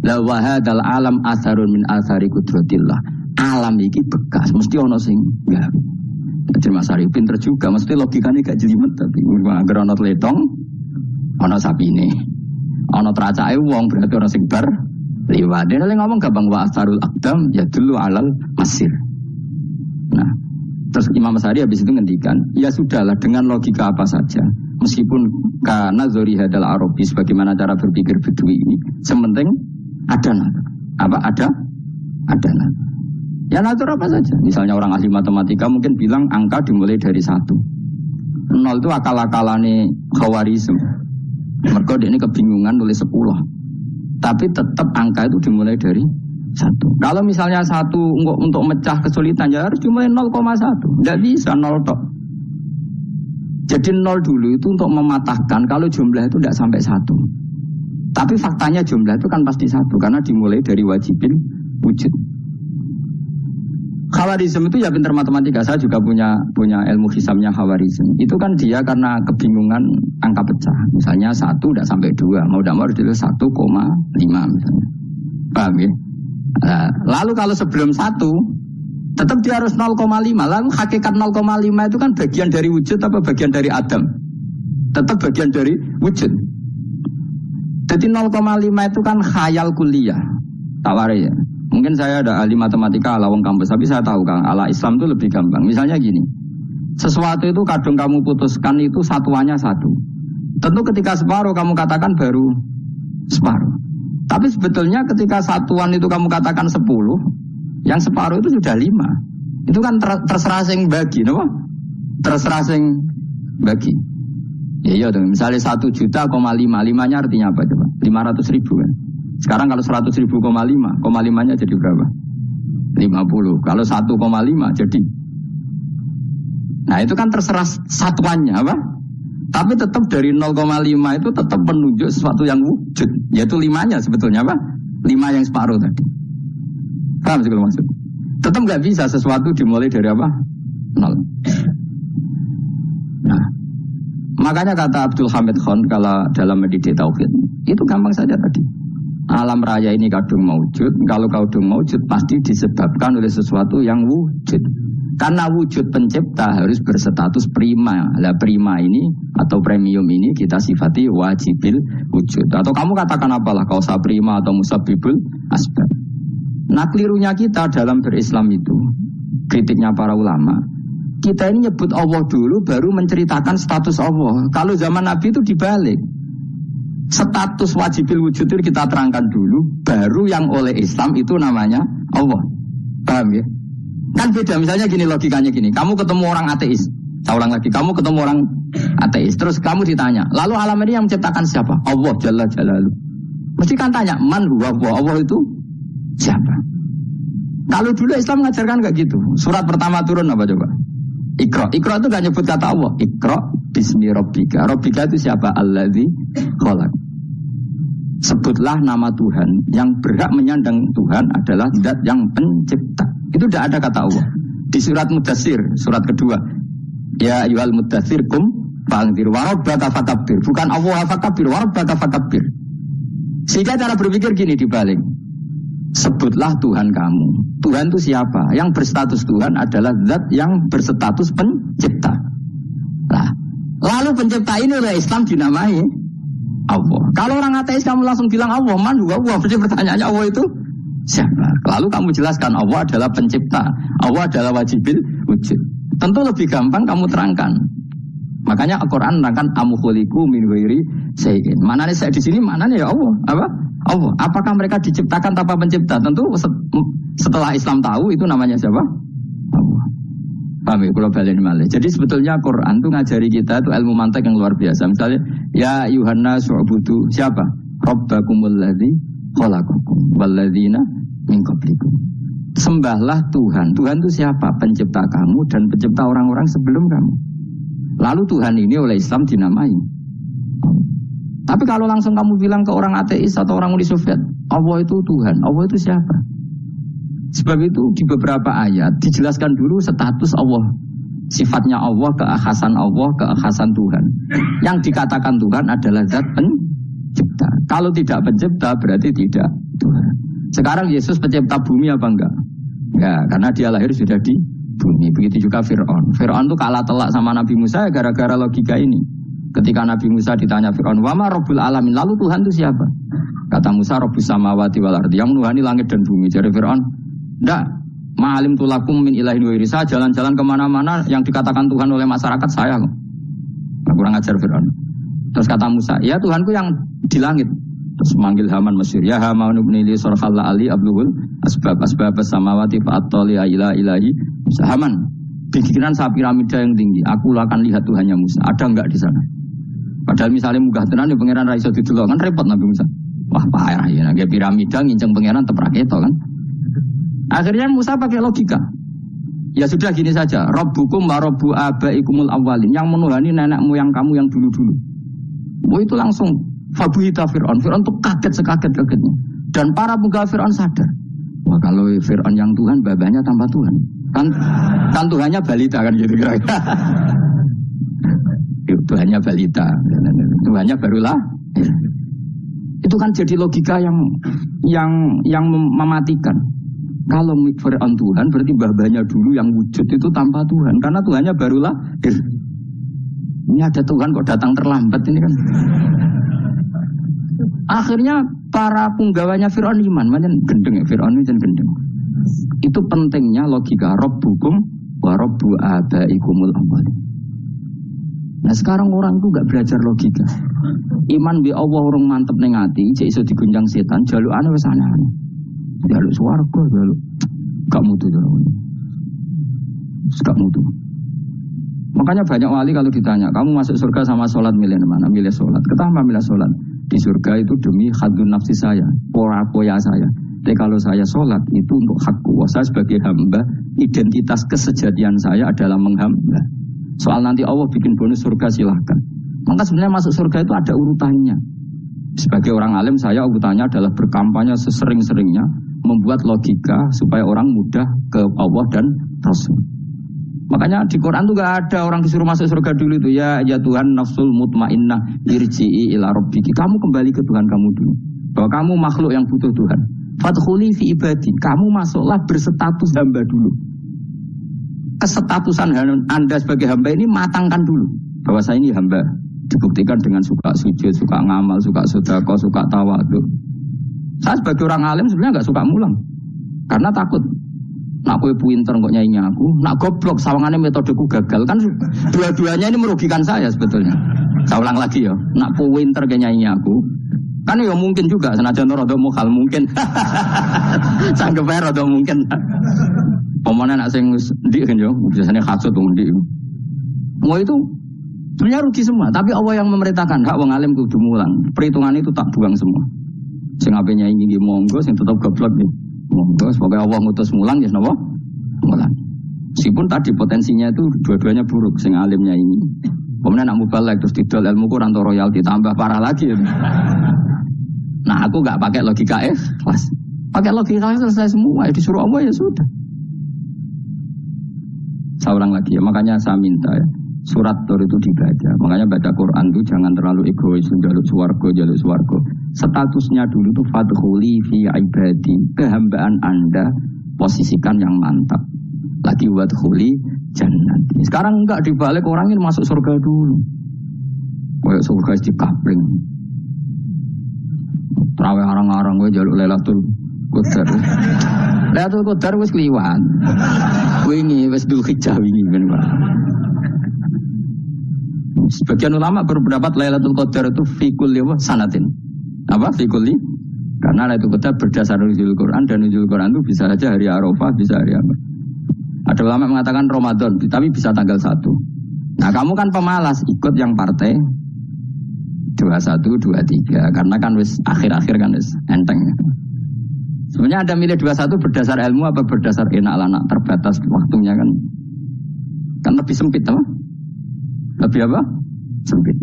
La wa hadzal alam asarun min asari qudratillah. Alam iki bekas mesti ana sing enggak. Jadi Mas Ari pinter juga, mesti logikanya gak jelimet tapi agar ana tletong ana sapine. Ana tracake wong berarti ana sing bar liwat. Dene ngomong gampang wa asarul aqdam ya dulu alal masir. Nah, terus Imam Asy'ari habis itu ngendikan, ya sudahlah dengan logika apa saja. Meskipun karena zori hadal arabi sebagaimana cara berpikir Bedui ini, sementing ada apa ada ya natur apa saja. Misalnya orang ahli matematika mungkin bilang angka dimulai dari 1. 0 itu akal-akalane Khawarizm. Mergo ini kebingungan nulis 10. Tapi tetap angka itu dimulai dari 1. Kalau misalnya 1 untuk mecah kesulitan ya harus dimulai 0,1. Tidak bisa 0 tok. Jadi 0 dulu itu untuk mematahkan kalau jumlah itu tidak sampai 1. Tapi faktanya jumlah itu kan pasti 1 karena dimulai dari wajibin wujud. Khawarizm itu ya pintar matematika. Saya juga punya ilmu hisabnya Khawarizm. Itu kan dia karena kebingungan angka pecah. Misalnya 1 tidak sampai 2, mau tidak mau harus ditulis 1,5 misalnya. Paham ya? Nah, lalu kalau sebelum 1 tetap dia harus 0,5. Lalu hakikat 0,5 itu kan bagian dari wujud apa bagian dari Adam? Tetap bagian dari wujud. Jadi 0,5 itu kan khayal kuliah. Tawari ya. Mungkin saya ada ahli matematika ala wong kampus, tapi saya tahu kan ala Islam itu lebih gampang. Misalnya gini, sesuatu itu kadang kamu putuskan itu satuannya 1. Tentu ketika separuh kamu katakan baru separuh. Tapi sebetulnya ketika satuan itu kamu katakan 10, yang separuh itu sudah 5. Itu kan terserah sing bagi, no? Terserah sing bagi. Ya iya dong, misalnya 1 juta, 5-nya artinya apa coba? 500 ribu kan? Sekarang kalau 100 ribu, 5-nya jadi berapa? 50. Kalau 1,5 jadi. Nah itu kan terserah satuannya apa? Tapi tetap dari 0,5 itu tetap menunjuk sesuatu yang wujud. Yaitu 5-nya sebetulnya apa? 5 yang separuh tadi. Paham sih kalau maksud? Tetap gak bisa sesuatu dimulai dari apa? 0. Nah, makanya kata Abdul Hamid Khan kalau dalam mendidik tauhid itu gampang saja tadi. Alam raya ini kadung maujud. Kalau kadung maujud pasti disebabkan oleh sesuatu yang wujud. Karena wujud pencipta harus berstatus prima. Lah prima ini atau premium ini kita sifati wajibil wujud. Atau kamu katakan apalah kausa prima atau musabibul asbab. Nah kelirunya kita dalam berislam itu, kritiknya para ulama, kita ini nyebut Allah dulu baru menceritakan status Allah. Kalau zaman Nabi itu dibalik. Status wajibil wujud itu kita terangkan dulu, baru yang oleh Islam itu namanya Allah. Paham ya? Kan beda, misalnya gini logikanya gini, kamu ketemu orang ateis, saya ulang lagi, kamu ketemu orang ateis, terus kamu ditanya, lalu alam ini yang menciptakan siapa? Allah Jalla Jalaluhu. Mesti kan tanya, man huwa Allah itu siapa? Kalau dulu Islam mengajarkan kayak gitu, surat pertama turun apa coba? Iqra. Iqra itu gak nyebut kata Allah. Iqra bismi rabbika. Rabbika itu siapa? Alladzi khalaq. Sebutlah nama Tuhan. Yang berhak menyandang Tuhan adalah zat yang pencipta. Itu tidak ada kata Allah. Di surat Mudatsir, surat kedua. Ya ayyuhal mudatsir kum fa'anzir wa rabbaka fakabbir. Bukan Allah fakabbir, wa rabbaka fakabbir. Sehingga cara berpikir gini dibalik. Sebutlah Tuhan kamu. Tuhan itu siapa? Yang berstatus Tuhan adalah zat yang berstatus pencipta. Nah, lalu pencipta ini oleh Islam dinamai Allah. Kalau orang ateis kamu langsung bilang Allah, man huwa Allah. Berarti pertanyaannya Allah itu siapa? Lalu kamu jelaskan Allah adalah pencipta. Allah adalah wajibil wujud. Tentu lebih gampang kamu terangkan. Makanya Al-Quran menerangkan amukholiku min ghairi syai'in. Mananya saya di sini, mananya ya Allah. Apa? Allah. Apakah mereka diciptakan tanpa pencipta? Tentu setelah Islam tahu itu namanya siapa? Allah. Paham ya? Kalau balik malih. Jadi sebetulnya Quran itu ngajari kita itu ilmu mantek yang luar biasa. Misalnya, ya Yuhanna su'budu siapa? Rabbakumul ladzi khalaqakum walladzina min qablikum. Sembahlah Tuhan. Tuhan itu siapa? Pencipta kamu dan pencipta orang-orang sebelum kamu. Lalu Tuhan ini oleh Islam dinamai. Tapi kalau langsung kamu bilang ke orang ateis atau orang Uni Soviet, Allah itu Tuhan, Allah itu siapa? Sebab itu di beberapa ayat dijelaskan dulu status Allah. Sifatnya Allah, keakhasan Tuhan. Yang dikatakan Tuhan adalah zat pencipta. Kalau tidak pencipta berarti tidak Tuhan. Sekarang Yesus pencipta bumi apa enggak? Enggak, karena dia lahir sudah di bumi. Begitu juga Fir'aun. Fir'aun itu kalah telak sama Nabi Musa gara-gara logika ini. Ketika Nabi Musa ditanya Fir'aun, "Wama Rabbul Alamin?" Lalu Tuhan itu siapa? Kata Musa, Rabbus samawati wal ardi, yang menuhani langit dan bumi. Jadi Fir'aun, "Enggak, ma'alim tulakum min ilahin wa irisa." Jalan-jalan kemana-mana yang dikatakan Tuhan oleh masyarakat saya. Nah, kurang ajar Fir'aun. Terus kata Musa, "Ya Tuhanku yang di langit." Terus manggil Haman Mesir, "Ya Haman ibni li sarhalla ali abluhul asbab samawati fa'attali ila ilahi." Musa, "Haman, bikinan saya piramida yang tinggi, aku akan lihat Tuhannya Musa. Ada enggak di sana?" Padahal misalnya munggah tenan ya pangeran ra iso didelok kan repot Nabi Musa. Wah parah ya, nggak piramida nginceng pangeran teprak itu kan. Akhirnya Musa pakai logika. Ya sudah gini saja, Rabbukum wa rabbu abaikumul awwalin, yang menuhani nenek moyang kamu yang dulu-dulu. Oh itu langsung fabuhita Fir'aun. Fir'aun tuh kaget sekaget-kagetnya. Dan para penggawa Fir'aun sadar. Wah kalau Fir'aun yang Tuhan, babanya tanpa Tuhan. Kan Tuhannya balita kan gitu kira-kira. Tuhannya balita, Tuhannya barulah. Itu kan jadi logika yang mematikan. Kalau Fir'aun Tuhan berarti babanya dulu yang wujud itu tanpa Tuhan, karena Tuhannya barulah. Ini ada Tuhan kok datang terlambat ini kan. Akhirnya para penggawanya Fir'aun iman, macam gendeng ya Fir'aun itu gendeng. Itu pentingnya logika Rabbukum wa rabbu abaikumul awwalin. Nah sekarang orang itu gak belajar logika. Iman bi Allah orang mantep ning ati, cek iso digunjang setan, jalukane wis aneh-aneh. Jaluk swarga, jaluk gak mutu jaluk. Gak mutu. Makanya banyak wali kalau ditanya, kamu masuk surga sama sholat milih mana? Milih sholat. Kenapa milih sholat? Di surga itu demi khadun nafsi saya, poya saya. Tapi kalau saya sholat itu untuk hakku. Saya sebagai hamba, identitas kesejatian saya adalah menghamba. Soal nanti Allah bikin bonus surga silahkan. Maka sebenarnya masuk surga itu ada urutannya. Sebagai orang alim saya urutannya adalah berkampanye sesering-seringnya, membuat logika supaya orang mudah ke Allah dan Rasul. Makanya di Quran tuh gak ada orang disuruh masuk surga dulu itu. Ya Tuhan nafsul mutmainnah irji'i ila rabbiki. Kamu kembali ke Tuhan kamu dulu. bahwa kamu makhluk yang butuh Tuhan. Fadkhuli fi ibadi, kamu masuklah berstatus hamba dulu. Kesestatusan Anda sebagai hamba ini matangkan dulu bahwa saya ini hamba. Dibuktikan dengan suka sujud, suka ngamal, suka sedekah, suka tawadhu. Saya sebagai orang alim sebenarnya nggak suka mulang, karena takut. Nak kowe pinter kok nyanyi aku, nak goblok sawangane metodeku gagal kan dua-duanya ini merugikan saya sebetulnya. Saya ulang lagi ya, nak pinter kok nyanyi aku, kan ya mungkin juga senajan rada mukhal mungkin. Sanggep ae rada mungkin. Omone nak sing ndik kan yo, biasanya hasud wong ndik. Mau itu sebenarnya rugi semua, tapi Allah yang memerintahkan hak wong alim kudu mulang. Perhitungan itu tak buang semua. Sing ape nyanyi nggih monggo, sing tetep goblok nggih. Monggo, sebagai Allah ngutus mulang ya napa? Mulang. Meskipun tadi potensinya itu dua-duanya buruk, sing alimnya ini. Kemudian nak mubalek terus didol ilmu Quran atau royalti tambah parah lagi. Nah, aku enggak pakai logika kelas. Pakai logika selesai semua, ya disuruh Allah ya sudah. Saya ulang lagi ya, makanya saya minta ya. Surat Tur itu dibaca. Makanya baca Quran itu jangan terlalu egois, jaluk swarga. Statusnya dulu itu fadkhuli fi ibadi, kehambaan Anda posisikan yang mantap. Lagi wadkhuli jannat. Sekarang enggak dibalik, orang ini masuk surga dulu. Kayak surga di kapling. Trawe arang-arang gue jaluk Lailatul Qadar. Lailatul Qadar wis kliwat. Wingi wis Dzulhijjah wingi ben. Sebagian ulama berpendapat Lailatul Qadar itu fi kulli sanatin. Apa fi kulli? Karena Lailatul Qadar berdasar nuzul Quran, dan nuzul Quran itu bisa saja hari Arafah, bisa hari apa. Ada ulama mengatakan Ramadan, tapi bisa tanggal 1. Nah, kamu kan pemalas ikut yang partai 21, 23 karena kan wis akhir-akhir kan wis enteng. Sebenarnya ada milih 21 berdasar ilmu apa berdasar enak anak terbatas waktunya kan lebih sempit apa? Lebih apa? Sempit.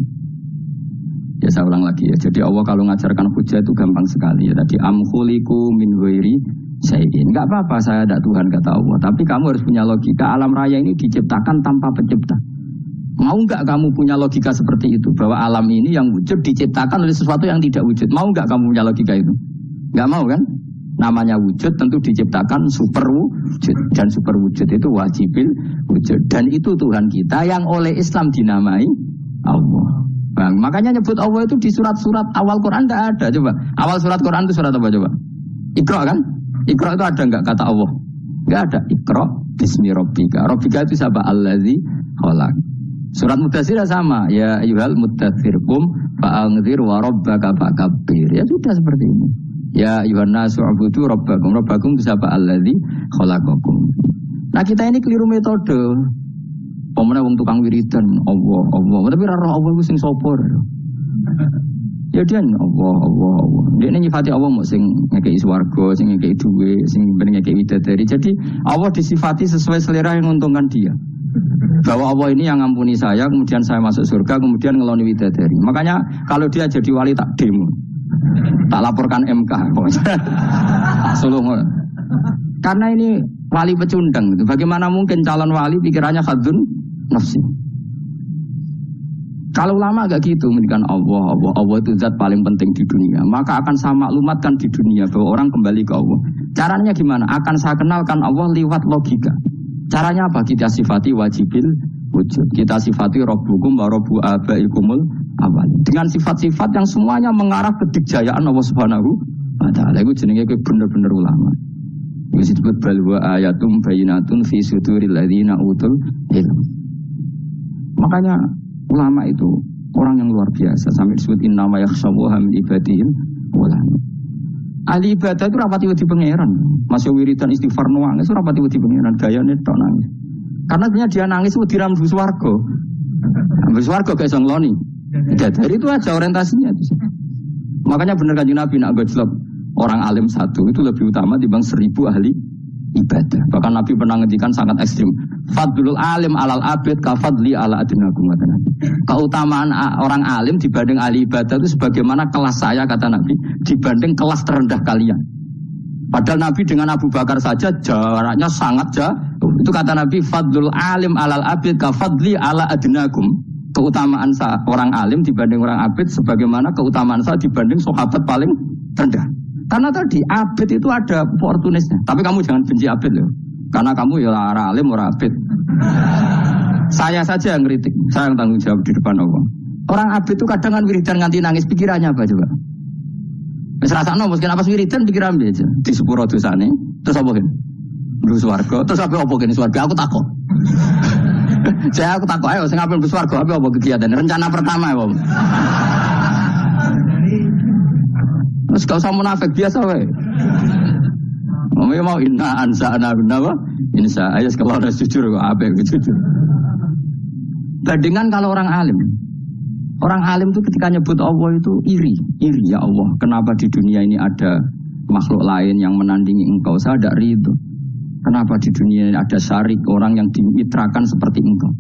Ya saya ulang lagi ya. Jadi Allah kalau ngajarkan hujah itu gampang sekali ya. Tadi amkhuliku min ghairi syai'in. Enggak apa-apa saya ada Tuhan kata Allah. Tapi kamu harus punya logika. Alam raya ini diciptakan tanpa pencipta. Mau enggak kamu punya logika seperti itu? Bahwa alam ini yang wujud diciptakan oleh sesuatu yang tidak wujud. Mau enggak kamu punya logika itu? Enggak mau kan? Namanya wujud tentu diciptakan super wujud. Dan super wujud itu wajibil wujud. Dan itu Tuhan kita yang oleh Islam dinamai Allah. Bang, makanya nyebut Allah itu di surat-surat awal Quran tidak ada. Coba, awal surat Quran itu surat apa coba? Iqra kan? Iqra itu ada enggak kata Allah? Enggak ada. Iqra bismi rabbika. Rabbika itu siapa? Allazi khalaq. Surat Mudaththir sama. Ya ayyuhal mudaththir qum fa'anzir wa rabbaka fakabbir. Ya sudah seperti ini. Ya ayyuhan nasu ubudu rabbakum. Rabbakum itu siapa? Allazi khalaqakum. Nah, kita ini keliru metode. Pemene wong tukang wiridan Allah. Tapi ora roh Allah ku sing sapa. Ya dia Allah. Dia nyifati Allah mau sing ngekeki swarga, sing ngekeki duwe, sing ben ngekeki widadari. Jadi Allah disifati sesuai selera yang menguntungkan dia. Bahwa Allah ini yang ngampuni saya, kemudian saya masuk surga, kemudian ngeloni widadari. Makanya kalau dia jadi wali tak demo. Tak laporkan MK. Suluh. Karena ini wali pecundang. Bagaimana mungkin calon wali pikirannya khadzun nafsi? Kalau ulama agak gitu, mendikan Allah itu zat paling penting di dunia. Maka akan saya maklumatkan di dunia bahwa orang kembali ke Allah. Caranya gimana? Akan saya kenalkan Allah lewat logika. Caranya apa? Kita sifati wajibil wujud. Kita sifati Rabbukum wa Rabbu abaikumul awal. Dengan sifat-sifat yang semuanya mengarah ke dikjayaan Allah Subhanahu wa ta'ala. Itu jenenge bener-bener ulama. Itu disebut balwa ayatum bayinatun fi suduril ladzina utul ilm. Makanya ulama itu orang yang luar biasa sampai disebut innama yakhshawaha min ibadihil ulama. Ahli ibadah itu rapati wedi pangeran. Masih wiridan istighfar nangis itu rapati wedi pangeran, gayane tok nangis. Karena sebenarnya dia nangis wedi rambu swarga. Rambu swarga gak iso ngloni. Dari itu aja orientasinya itu. Makanya benar Kanjeng Nabi nak gojlok orang alim satu itu lebih utama dibanding 1000 ahli ibadah. Bahkan Nabi pernah ngendikan sangat ekstrim. Fadlul alim alal abid kafadli ala adinakum. Keutamaan orang alim dibanding ahli ibadah itu sebagaimana kelas saya kata Nabi dibanding kelas terendah kalian. Padahal Nabi dengan Abu Bakar saja jaraknya sangat jauh. Itu kata Nabi fadlul alim alal abid kafadli ala adinakum. Keutamaan orang alim dibanding orang abid sebagaimana keutamaan saya dibanding sahabat paling rendah. Karena tadi abid itu ada opportunisnya. Tapi kamu jangan benci abid loh. Karena kamu ya ora alim ora abid. Saya saja yang kritik, saya yang tanggung jawab di depan Allah. Orang abid itu kadang kan wiridan nganti nangis, pikirannya apa coba? Wis rasakno mesti apa wiridan pikiran aja. Di sepuro dosane, terus apa gen? Mlebu swarga, terus apa gen swarga? Aku takut. Aku takut ayo sing ape mlebu swarga apa kegiatan? Rencana pertama ya, Om. Terus gak usah munafik biasa wae. Mau inna ansa'na apa? Insya ayat kalau ada jujur kok ape jujur. Bandingan kalau orang alim. Orang alim itu ketika nyebut Allah itu iri ya Allah. Kenapa di dunia ini ada makhluk lain yang menandingi engkau? Saya tidak ridho. Kenapa di dunia ini ada syarik orang yang dimitrakan seperti engkau?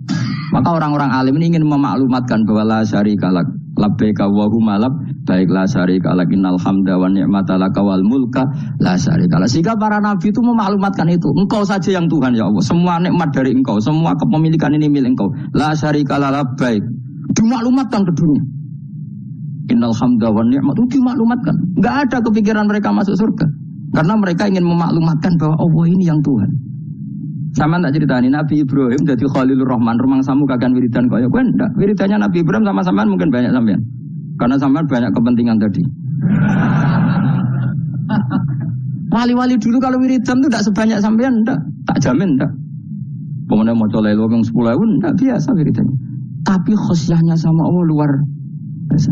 Maka orang-orang alim ini ingin memaklumatkan bahwa la syarika lak labbaika wa huma lab baik la syarika lak innal hamda wa ni'mata laka wal mulka la syarika lak. Sehingga para nabi itu memaklumatkan itu. Engkau saja yang Tuhan ya Allah. Semua nikmat dari engkau, semua kepemilikan ini milik engkau. La syarika lak labbaik. Dimaklumatkan ke dunia. Innal hamda wa ni'mata itu dimaklumatkan. Enggak ada kepikiran mereka masuk surga. Karena mereka ingin memaklumatkan bahwa Allah ini yang Tuhan. Sama tak ceritani Nabi Ibrahim jadi Khalilur Rahman, rumang samu kagan wiridan kaya kowe ndak. Wiridannya Nabi Ibrahim sama sampean mungkin banyak sampean. Karena sampean banyak kepentingan tadi. Wali-wali dulu kalau wiridan itu tidak sebanyak sampean ndak. Tak jamin ndak. Pokoknya mau colek lowong 10.000 ndak biasa wiridannya. Tapi khosyahnya sama Allah luar biasa.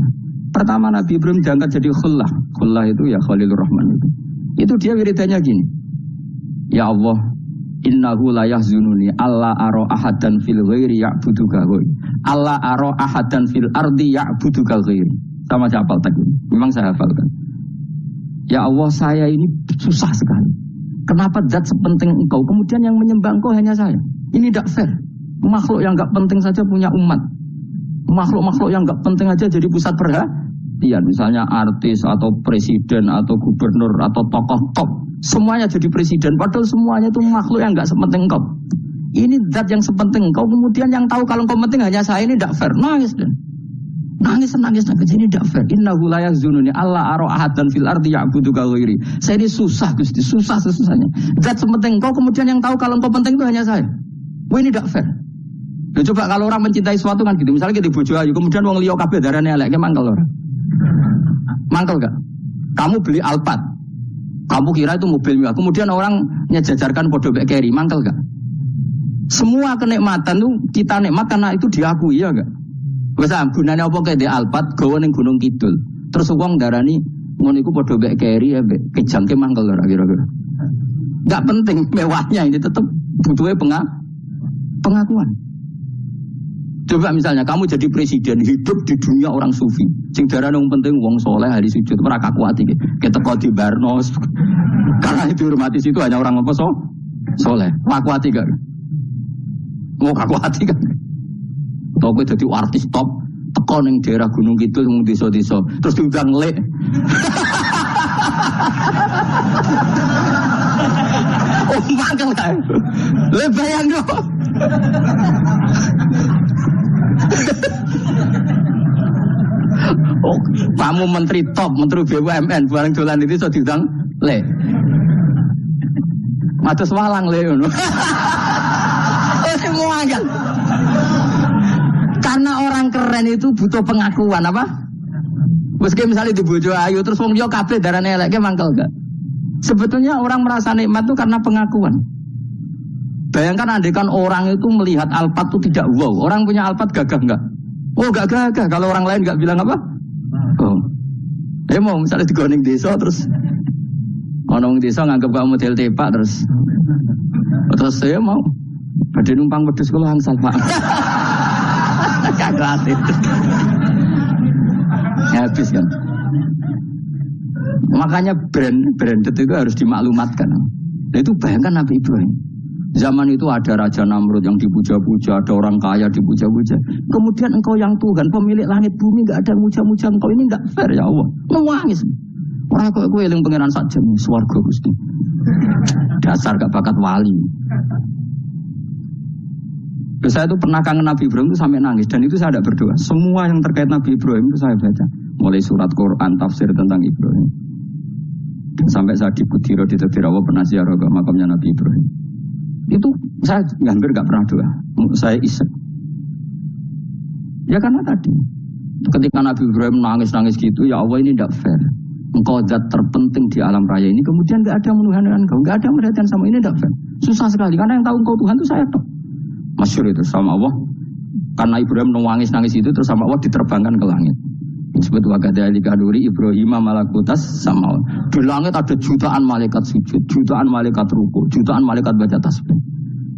Pertama Nabi Ibrahim diangkat jadi khullah. Khullah itu ya Khalilur Rahman itu. Itu dia wiridannya gini. Ya Allah, innahu la yahzununi alla ara ahadan fil ghairi ya'buduka ghairi. Alla ara ahadan fil ardi ya'buduka ghairi. Sama saya hafal tadi. Memang saya hafalkan. Ya Allah, saya ini susah sekali. Kenapa zat sepenting engkau kemudian yang menyembah engkau hanya saya? Ini tidak fair. Makhluk yang enggak penting saja punya umat. Makhluk-makhluk yang enggak penting aja jadi pusat perhatian. Misalnya artis atau presiden atau gubernur atau tokoh top semuanya jadi presiden padahal semuanya itu makhluk yang enggak sepenting engkau. Ini zat yang sepenting engkau kemudian yang tahu kalau engkau penting hanya saya, ini tidak fair. Nangis ini tidak fair. Innahu la yahzununi alla ara ahadan fil ardi ya'buduka ghairi. Saya ini susah Gusti, susah sesusahnya. Zat sepenting engkau kemudian yang tahu kalau engkau penting itu hanya saya. Wah, ini tidak fair. Nah, coba kalau orang mencintai sesuatu kan gitu. Misalnya kita bojo ayu kemudian wong liya kabeh darane elek, ke mangkel ora? Mangkel gak? Kamu beli Alphard, kamu kira itu mobil mewah, kemudian orang nyejajarkan podo bek carry, mangkel gak? Semua kenikmatan itu kita nikmat karena itu diakui ya gak? Bisa gunanya apa kayak di Alphard, gawe ning Gunung Kidul, terus wong darani ngono iku podo bek carry ya bek kejangke mangkel ora kira-kira? Gak penting mewahnya, ini tetap butuhnya pengakuan. Coba misalnya kamu jadi presiden hidup di dunia orang sufi. Sing darane wong penting wong soleh hari sujud ora kakuati iki. Keteko di Barnos. Karena itu hormati situ hanya orang apa soleh. Kakuati gak? Mau kakuati kan? Tau kowe dadi artis top teko ning daerah Gunung Kidul mung desa-desa terus diundang lek. Oh, mangkel kan? Le bayang dong. Oh, kamu menteri top, menteri BUMN, barang dolan itu so diundang le. Matus walang le ngono. Semua kan. Karena orang keren itu butuh pengakuan apa? Meski misalnya di bojo ayu terus wong liya kabeh darane elek ke mangkel gak? Sebetulnya orang merasa nikmat itu karena pengakuan. Bayangkan andekan orang itu melihat Alphard itu tidak wow. Orang punya Alphard gagah enggak? Oh enggak gagah. Kalau orang lain enggak bilang apa? Oh. Mau misalnya di Goning desa terus orang desa nganggap kamu model tepak terus saya mau ada numpang wedhus kula angsal Pak. Gak gratis. Habis kan. Makanya branded itu harus dimaklumatkan. Nah, itu bayangkan Nabi Ibrahim. Zaman itu ada Raja Namrud yang dipuja-puja, ada orang kaya dipuja-puja. Kemudian engkau yang Tuhan, pemilik langit bumi, enggak ada muja-muja engkau, ini enggak fair ya Allah. Menangis. Orang kok eling pangeran saja swarga Gusti. Dasar gak bakat wali. Saya itu pernah kangen Nabi Ibrahim itu sampai nangis dan itu saya tidak berdoa. Semua yang terkait Nabi Ibrahim itu saya baca. Mulai surat Quran, tafsir tentang Ibrahim. Sampai saya di Kudiro di Tadirawa pernah ziarah ke makamnya Nabi Ibrahim. Itu saya hampir nggak pernah doa. Saya isek. Ya karena tadi ketika Nabi Ibrahim nangis-nangis gitu, ya Allah ini tidak fair. Engkau zat terpenting di alam raya ini, kemudian nggak ada menuhan dengan engkau, nggak ada merhatian sama ini, tidak fair. Susah sekali karena yang tahu engkau Tuhan itu saya tahu. Masyhur itu sama Allah. Karena Ibrahim nangis-nangis itu terus sama Allah diterbangkan ke langit. Disebut wakadhalika nuri Ibrahim malakutas sama. Di langit ada jutaan malaikat sujud, jutaan malaikat ruku, jutaan malaikat baca tasbih.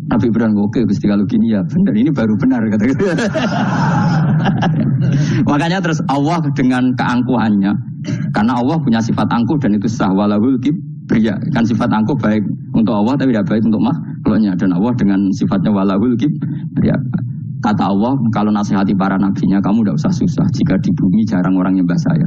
Nabi Ibrahim oke Gusti kalau gini ya benar, ini baru benar kata gitu. Makanya terus Allah dengan keangkuhannya, karena Allah punya sifat angkuh dan itu sah walahul kibriya. Kan sifat angkuh baik untuk Allah tapi tidak baik untuk makhluknya, dan Allah dengan sifatnya walahul kibriya. Kata Allah, kalau nasihati para nabinya, kamu tidak usah susah. Jika di bumi jarang orang nyembah saya.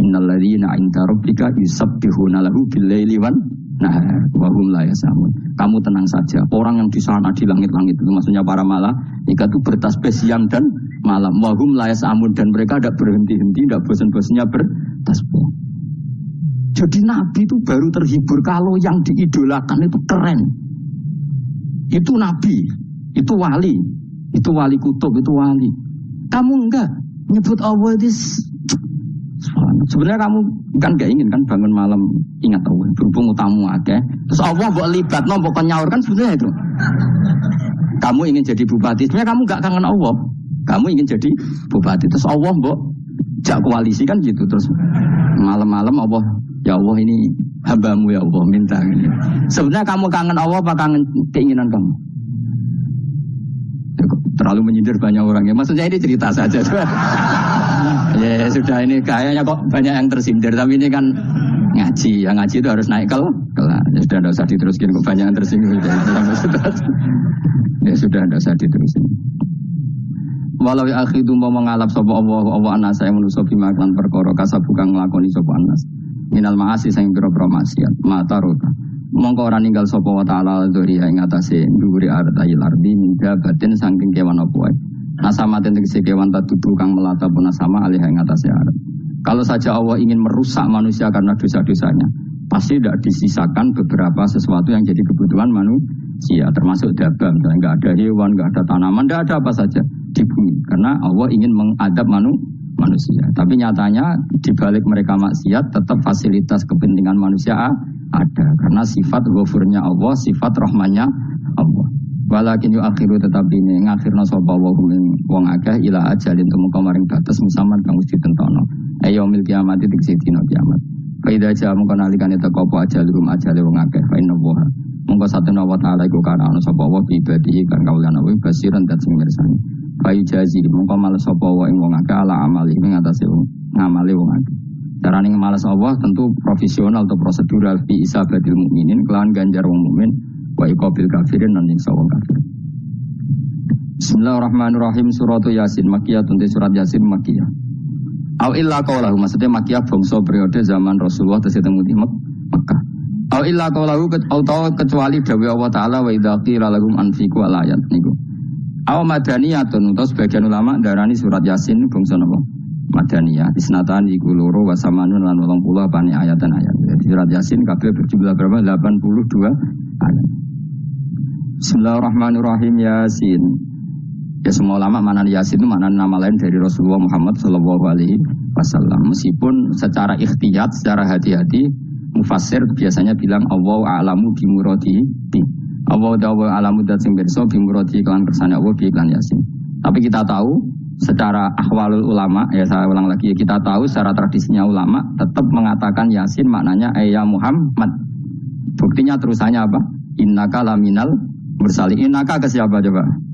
Innalladzina 'inda rabbika yusabbihuna lahu bil-laili wan nahar wa hum la yasamun. Kamu tenang saja. Orang yang di sana di langit-langit itu maksudnya para malaikat itu bertasbih siang dan malam. Wa hum la yasamun, dan mereka tidak berhenti-henti, tidak bosan-bosannya bertasbih. Jadi nabi itu baru terhibur kalau yang diidolakan itu keren. Itu nabi, itu wali. Itu wali kutub, itu wali. Kamu enggak nyebut Allah itu. Sebenarnya kamu kan enggak ingin kan bangun malam ingat Allah. Berhubung utamu akeh. Terus Allah mbok libatno, mbok nyaur kan sebenarnya itu. Kamu ingin jadi bupati, sebenarnya kamu enggak kangen Allah. Kamu ingin jadi bupati. Terus Allah mbok jak koalisi kan gitu. Terus malam-malam Allah, ya Allah ini hambamu ya Allah minta. Sebenarnya kamu kangen Allah apa kangen keinginan kamu? Terlalu menyindir banyak orang ya. Maksudnya ini cerita saja. Ya sudah, ini kayaknya kok banyak yang tersindir. Tapi ini kan ngaji. Yang ngaji itu harus naik kelas. Ya sudah, tidak usah diteruskan. Kok banyak yang tersinggung. Ya sudah, tidak usah diteruskan. Walau akhidu mau mengalap sapa Allah anasa yang menuso bima klan perkara kasabukang nglakoni sapa anas. Minal ma'asi sing pira-pira maksiat. Mata rota. Mongko ora ninggal sapa wa ta'ala dzuriya ing atase dhuwure artayil ardi minda batin saking kewan apa wae. Nasamaten tegese kewan tatubu kang melata pun sama alih ing atase arep. Kalau saja Allah ingin merusak manusia karena dosa-dosanya, pasti tidak disisakan beberapa sesuatu yang jadi kebutuhan manusia, termasuk dagang, enggak ada hewan, enggak ada tanaman, enggak ada apa saja di bumi. Karena Allah ingin mengadab manusia. Tapi nyatanya di balik mereka maksiat tetap fasilitas kepentingan manusia ada, karena sifat ghafurnya Allah, sifat rahmannya Allah. Walakin akhiru tetap ini ngakhirna sapa wa wong akeh ila ajalin tumuka maring batas musaman kang wis ditentono. Yaumil kiamat iki dina kiamat. Fa idza jaa mongko nalikane teko apa ajalum ajale wong akeh fa inna wa mongko satuna wa ta'ala iku kana ana sapa wa ibadihi kan kaulana wa basiran dat sing mirsani. Fa ijazi mongko males sapa wa ing wong akeh ala amali ing atase ngamali wong akeh. Carane ngemalas Allah tentu profesional atau prosedural fi isabatil mukminin kelawan ganjar wong mukmin wa iqabil kafirin lan ing sawang kafir. Bismillahirrahmanirrahim. Suratu Yasin Makkiyah. Tentu surat Yasin Makkiyah. Au illa qaulahu, maksudnya Makkiyah bangsa periode zaman Rasulullah tesih teng Mekah. Au illa qaulahu kecuali dawuh Allah taala wa idza qila lahum anfiqu alayat niku. Au madaniyatun, terus sebagian ulama darani surat Yasin bangsa napa? Madaniyah. Isnatan iku loro wa samanun lan 80 apane ayatan ayat. Jadi surat Yasin kabeh berjumlah berapa? 82 ayat. Bismillahirrahmanirrahim. Yasin. Ya semua ulama makna Yasin itu makna nama lain dari Rasulullah Muhammad sallallahu alaihi wasallam. Meskipun secara ikhtiyat, secara hati-hati mufassir biasanya bilang Allah a'lamu bi muradihi. Allah a'lamu dat sing pirsa bi muradihi kan kersane Allah bi iklan Yasin. Tapi kita tahu secara ahwalul ulama, ya saya ulang lagi, kita tahu secara tradisinya ulama tetap mengatakan Yasin maknanya ya Muhammad. Buktinya terusannya apa? Innaka laminal mursalin. Innaka ke siapa coba?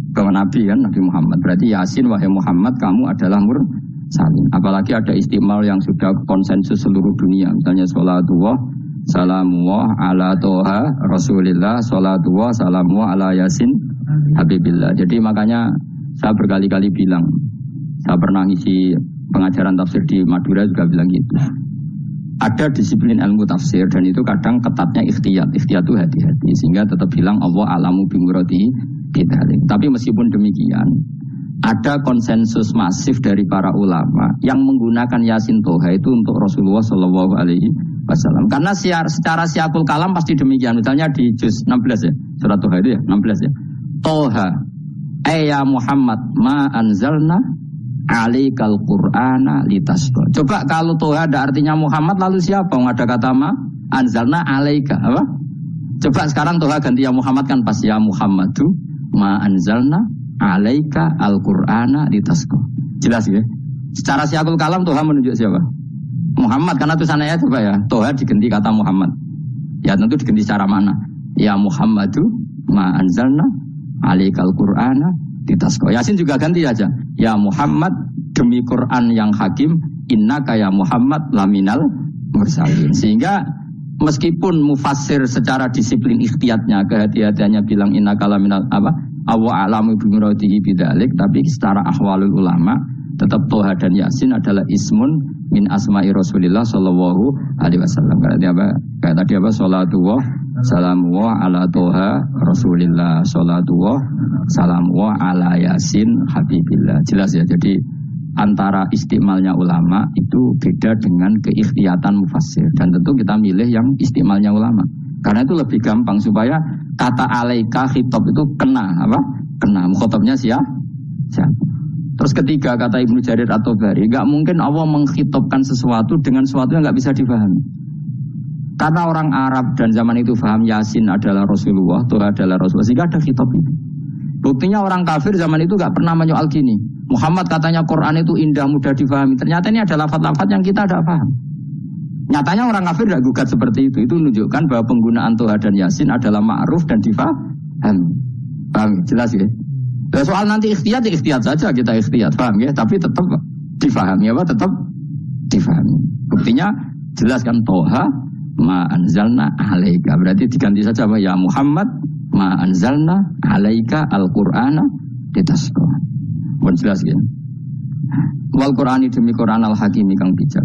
Ke Nabi kan, Nabi Muhammad. Berarti Yasin wahai Muhammad kamu adalah mursalin. Apalagi ada istimal yang sudah konsensus seluruh dunia. Misalnya sholatullah salamullah ala toha rasulillah, sholatullah salamullah ala Yasin habibillah. Jadi makanya saya berkali-kali bilang, saya pernah ngisi pengajaran tafsir di Madura juga bilang gitu. Ada disiplin ilmu tafsir dan itu kadang ketatnya ikhtiyat. Ikhtiyat itu hati-hati sehingga tetap bilang Allah alamu bimuradihi bidhalik. Tapi meskipun demikian, ada konsensus masif dari para ulama yang menggunakan Yasin Toha itu untuk Rasulullah Shallallahu Alaihi Wasallam. Karena secara siakul kalam pasti demikian. Misalnya di juz 16 ya, surat Toha itu ya, 16 ya. Toha, ya Muhammad, ma anzalna alaikal Qur'ana litasqa. Coba kalau Toha ada artinya Muhammad, lalu siapa? Ada kata ma anzalna alaika, apa? Coba sekarang Toha ganti ya Muhammad kan pas ya Muhammadu ma anzalna alaika al-Qur'ana litasqa. Jelas ya? Secara siakul kalam Toha menunjuk siapa? Muhammad, karena tulisannya coba ya. Toha diganti kata Muhammad. Ya tentu diganti secara mana? Ya Muhammadu ma anzalna alaika al-Qur'ana litasqa. Yasin juga ganti aja. Ya Muhammad demi Quran yang hakim, innaka ya Muhammad laminal mursalin. Sehingga meskipun mufassir secara disiplin ikhtiyatnya, kehati-hatiannya bilang innaka laminal apa? Awa alamu bimuradihi bidzalik, tapi secara ahwalul ulama tetap Toha dan Yasin adalah ismun min asma'i Rasulillah sallallahu alaihi wasallam. Kayak tadi apa? Salatullah salamullah ala Toha Rasulillah, salatullah salamullah ala Yasin habibillah. Jelas ya. Jadi antara istimalnya ulama itu beda dengan keikhtiyatan mufassir, dan tentu kita milih yang istimalnya ulama. Karena itu lebih gampang supaya kata alaika khitab itu kena apa? Kena mukhatabnya siapa? Terus ketiga kata Ibnu Jarir At-Tabari, enggak mungkin Allah mengkhitabkan sesuatu dengan sesuatu yang enggak bisa dipahami. Karena orang Arab dan zaman itu paham Yasin adalah Rasulullah, Toha adalah Rasulullah, sehingga ada khitab itu. Buktinya orang kafir zaman itu enggak pernah menyoal gini. Muhammad katanya Quran itu indah, mudah dipahami. Ternyata ini adalah lafaz-lafaz yang kita tidak paham. Nyatanya orang kafir tidak gugat seperti itu. Itu menunjukkan bahwa penggunaan Toha dan Yasin adalah ma'ruf dan difahami. Paham? Jelas ya? Nah, soal nanti ikhtiyat, ya ikhtiyat saja kita ikhtiyat. Paham ya? Tapi tetap difahami apa? Tetap difahami. Buktinya jelas kan Toha ma anzalna alaika. Berarti diganti saja apa? Ya Muhammad ma anzalna alaika al-Qur'ana litasqa. Pun jelas ya? Wal Qur'ani demi Qur'an al-Hakimi kang bijak.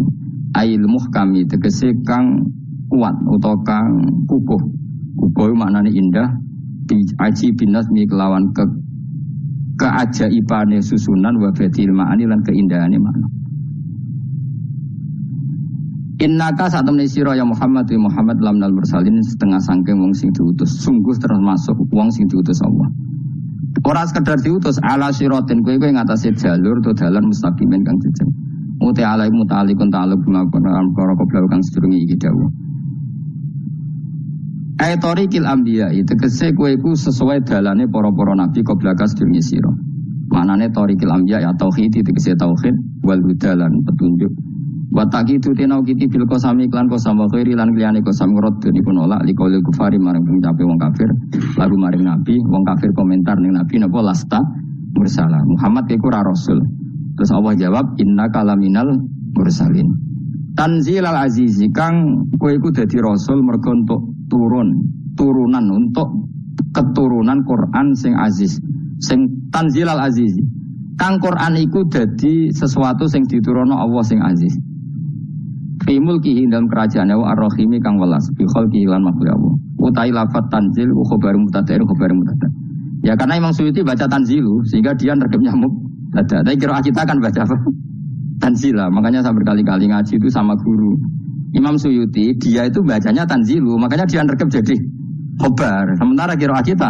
Ail muhkami tegese kang kuat utawa kang kukuh. Kukuh maknane indah, aji binasmi kelawan keajaibane susunan wa badil ma'ani lan keindahane makna. Innaka saat temne sira ya Muhammad wa Muhammad lamnal mursalin setengah sangking wong sing diutus. Sungguh termasuk wong sing diutus Allah. Ora sekedar diutus ala siratin kowe ngatasi jalur to dalan mustaqimin kang jejeg. Muti alai mutalikun ta'aluk bimakaram kara koblau kang sedurungi iki dawuh. Aitorikil anbiya itu tegese kowe iku sesuai dalane para-para nabi qoblaka sedurungi sira. Manane torikil anbiya ya tauhid tegese tauhid wal hudalan petunjuk. Wa taqitu tenau kiti bil qasami iklan qasam wa khairi lan liyane qasam rad niku nolak liqaulil kufari maring pengucape wong kafir lalu maring nabi wong kafir komentar ning nabi napa lasta mursala Muhammad iku ora rasul. Terus Allah jawab innaka laminal mursalin. Tanzilal azizi kang kowe iku dadi rasul mergo untuk turunan untuk keturunan Quran sing aziz. Sing tanzilal azizi. Kang Quran iku dadi sesuatu sing diturunno Allah sing aziz. Fi mulkihi dalam kerajaane wa ar-rahimi kang welas bi khalqihi lan makhluk Allah. Utai lafat tanzil khabar mubtada khabar mubtada. Ya karena Imam Suyuti baca tanzilu sehingga dia nergemnya ada, tapi kira kita kan baca apa? Tanzila, makanya saya berkali-kali ngaji itu sama guru Imam Suyuti, dia itu bacanya tanzilu, makanya dia nerkep jadi khobar. Sementara kira kita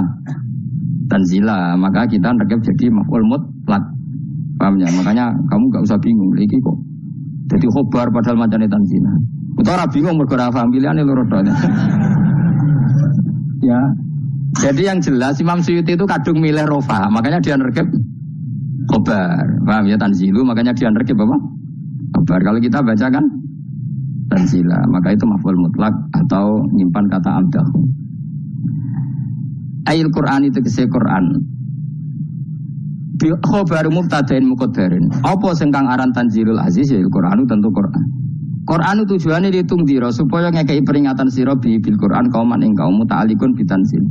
tanzila, maka kita nerkep jadi maf'ul mutlaq. Paham ya? Makanya kamu gak usah bingung, iki kok jadi khobar padahal macamnya tanzila. Utawa bingung mergo ora paham pilihane loro tok. Ya. Jadi yang jelas Imam Suyuti itu kadung milih rofa, makanya dia nerkep khobar, paham ya tanzilu, makanya dia nerkep apa? Khobar. Kalau kita baca kan tanzila, maka itu maf'ul mutlak atau nyimpan kata abdahu. Ayil Quran itu kese Quran. Bi khobar mubtada'in muqaddarin. Apa sing kang aran tanzilul aziz ya Quran tentu Quran. Quran tujuane ditungdira supaya ngekei peringatan sira bil Quran kauman ing kaum muta'alikun bitanzil.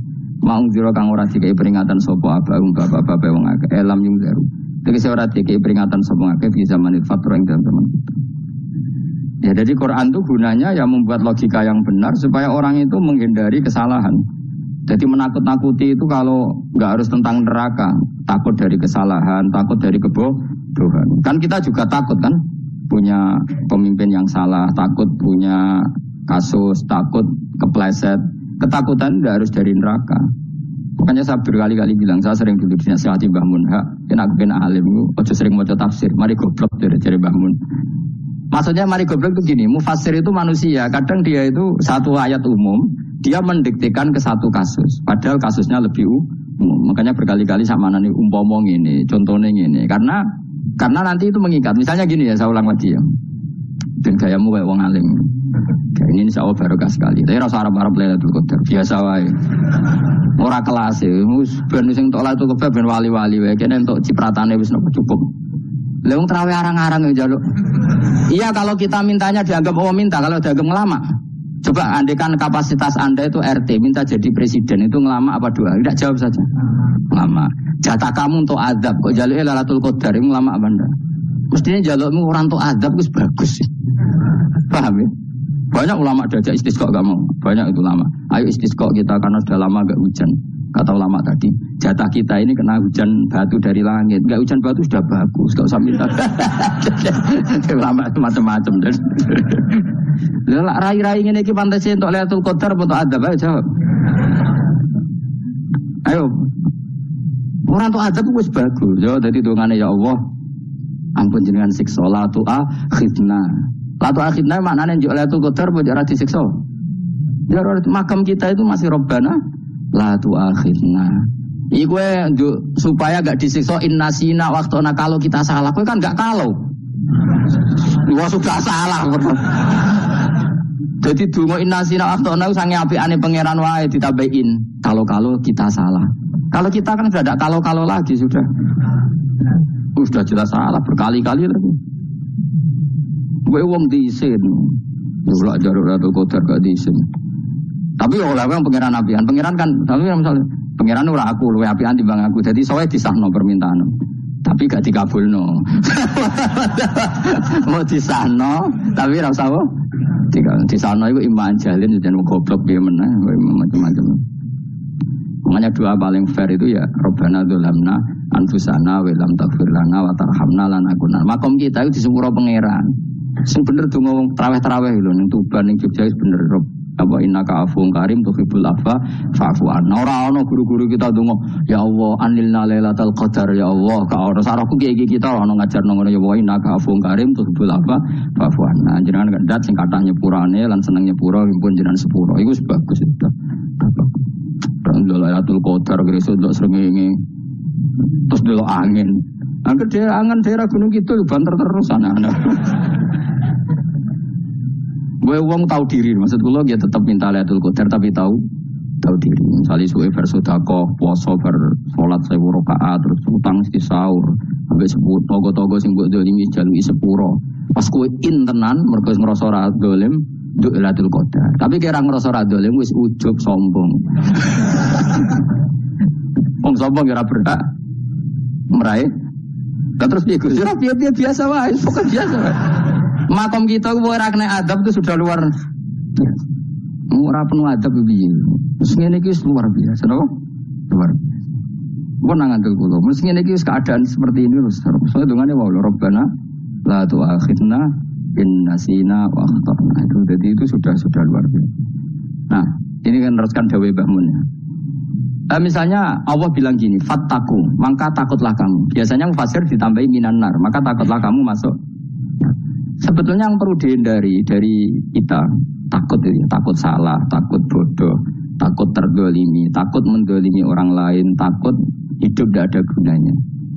Mau jiro kang ora dikai peringatan sapa bapak-bapak wong akeh elam yung zaru. Tegese ora dikai peringatan sapa akeh di zaman fatur ing dalam zaman. Ya jadi Quran itu gunanya ya membuat logika yang benar supaya orang itu menghindari kesalahan. Jadi menakut-nakuti itu kalau nggak harus tentang neraka, takut dari kesalahan, takut dari kebodohan. Kan kita juga takut kan, punya pemimpin yang salah, takut punya kasus, takut kepleset. Ketakutan nggak harus dari neraka. Makanya saya berkali-kali bilang, saya sering dulu dinasihati Mbah Mun, aku kena alim, ojo sering mau tafsir, mari goblok dari Mbah Mun. Maksudnya mari goblok itu gini, mufassir itu manusia, kadang dia itu satu ayat umum, dia mendiktekan ke satu kasus, padahal kasusnya lebih umum. Makanya berkali-kali sama nani umpomong ini, contohnya ini, karena nanti itu mengikat. Misalnya gini ya, saya ulang lagi ya, dan gayamu kayak wong alim. Ini insya Allah barokah sekali. Tapi rasa Arab-Arab Lailatul Qadar biasa wae. Ora kelas e, ben sing tok Lailatul Qadar ben wali-wali wae. Kene entuk cipratane wis nopo cukup. Lha wong traweh arang-arang njaluk. Iya kalau kita mintanya dianggap minta, kalau dianggap ngelama. Coba andekan kapasitas Anda itu RT, minta jadi presiden itu ngelama apa doa? Tidak, jawab saja. Ngelama. Jatah kamu untuk azab, kok jaluk Lailatul Qadar itu ngelama apa Anda? Mestinya jalukmu orang untuk azab itu bagus. Paham ya? Banyak ulama diajak istisqa gak mau. Banyak itu ulama. Ayo istisqa kita karena sudah lama gak hujan. Kata ulama tadi, jatah kita ini kena hujan batu dari langit. Gak hujan batu sudah bagus. Gak usah minta. Ulama macam-macam. Lah rai-rai ini iki pantas untuk Lailatul Qadar untuk adab ayo jawab. Ayo. Orang untuk adab wis bagus. Yo dadi dongane ya Allah. Ampun jenengan siksa la tu'akhidna. Latu akhirnya maknanya juga Lailatul Qadar buat disiksa. Ya makam kita itu masih Rabbana latu akhirnya. Iku supaya gak disiksa innasina waktu kalau kita salah. Kowe kan gak kalau. Wah sudah salah. Jadi dungo innasina waktu sange apikane pangeran wae ditambahin. Kalau kita salah. Kalau kita kan sudah ada kalau lagi sudah. Sudah jelas salah berkali-kali lagi. Gue wong diisin, julak jaruk Lailatul Qadar gak diisin. Tapi ya oleh pangeran apian, pangeran kan, tapi misalnya pangeran ora aku, luwe apian timbang aku. Jadi soalnya disahno permintaan, tapi gak dikabulno. Mau disahno, tapi rasa apa? Disahno itu iman jalin, jadi goblok dia menang, macam-macam. Makanya doa paling fair itu ya Rabbana dzulamna anfusana wa lam taghfir lana wa tarhamna lanakunanna. Makom kita itu disepuro pangeran. Sing bener donga wong traweh-traweh lho ning Tuban ning Jogja wis bener apa innaka afuwun karim tuhibbul afwa fa'fu anna. Ora ana guru-guru kita donga ya Allah anilna lailatul qadar ya Allah ka ora saraku iki kita ana ngajarno ngono ya Allah innaka afuwun karim tuhibbul afwa fa'fu anna. Jenengan kandat sing kathah nyepurane lan seneng nyepuro pun jenengan sepuro iku bagus itu. Lailatul Qadar gresuk ndok srengenge terus delok angin. Angger daerah Gunung Kidul banter terus ana-ana. Gue wong tahu diri, maksud kula dia tetap minta Lailatul Qadar tapi tahu diri. Misalnya suwe bersedekah, puasa salat 1000 rakaat, terus utang mesti sahur, sampai sebut togo-togo sing mbok dolimi jaluki sepuro. Pas kowe tenan mergo ngrasa ora dolim, nduk Lailatul Qadar. Tapi kira ngrasa ora dolim wis ujug sombong. Wong sombong ora berhak meraih. Terus piye Gus? Ya biasa wae, pokoknya biasa wae. Makom kita ora kena adab itu sudah luar biasa. Ora penuh adab piye. Terus ngene iki luar biasa, napa? Luar biasa. Kok nang ngandel kula. Mesti ngene iki keadaan seperti ini terus. Soale dongane wae Rabbana la tu'akhidna in nasina wa akhtana. Itu jadi itu sudah luar biasa. Nah, ini kan teruskan dawuh Mbah Mun ya. Misalnya Allah bilang gini, fattaku, maka takutlah kamu. Biasanya mufasir ditambahi minan nar, maka takutlah kamu masuk. Sebetulnya yang perlu dihindari dari kita takut itu, takut salah, takut bodoh, takut terdolimi, takut mendolimi orang lain, takut hidup tidak ada gunanya.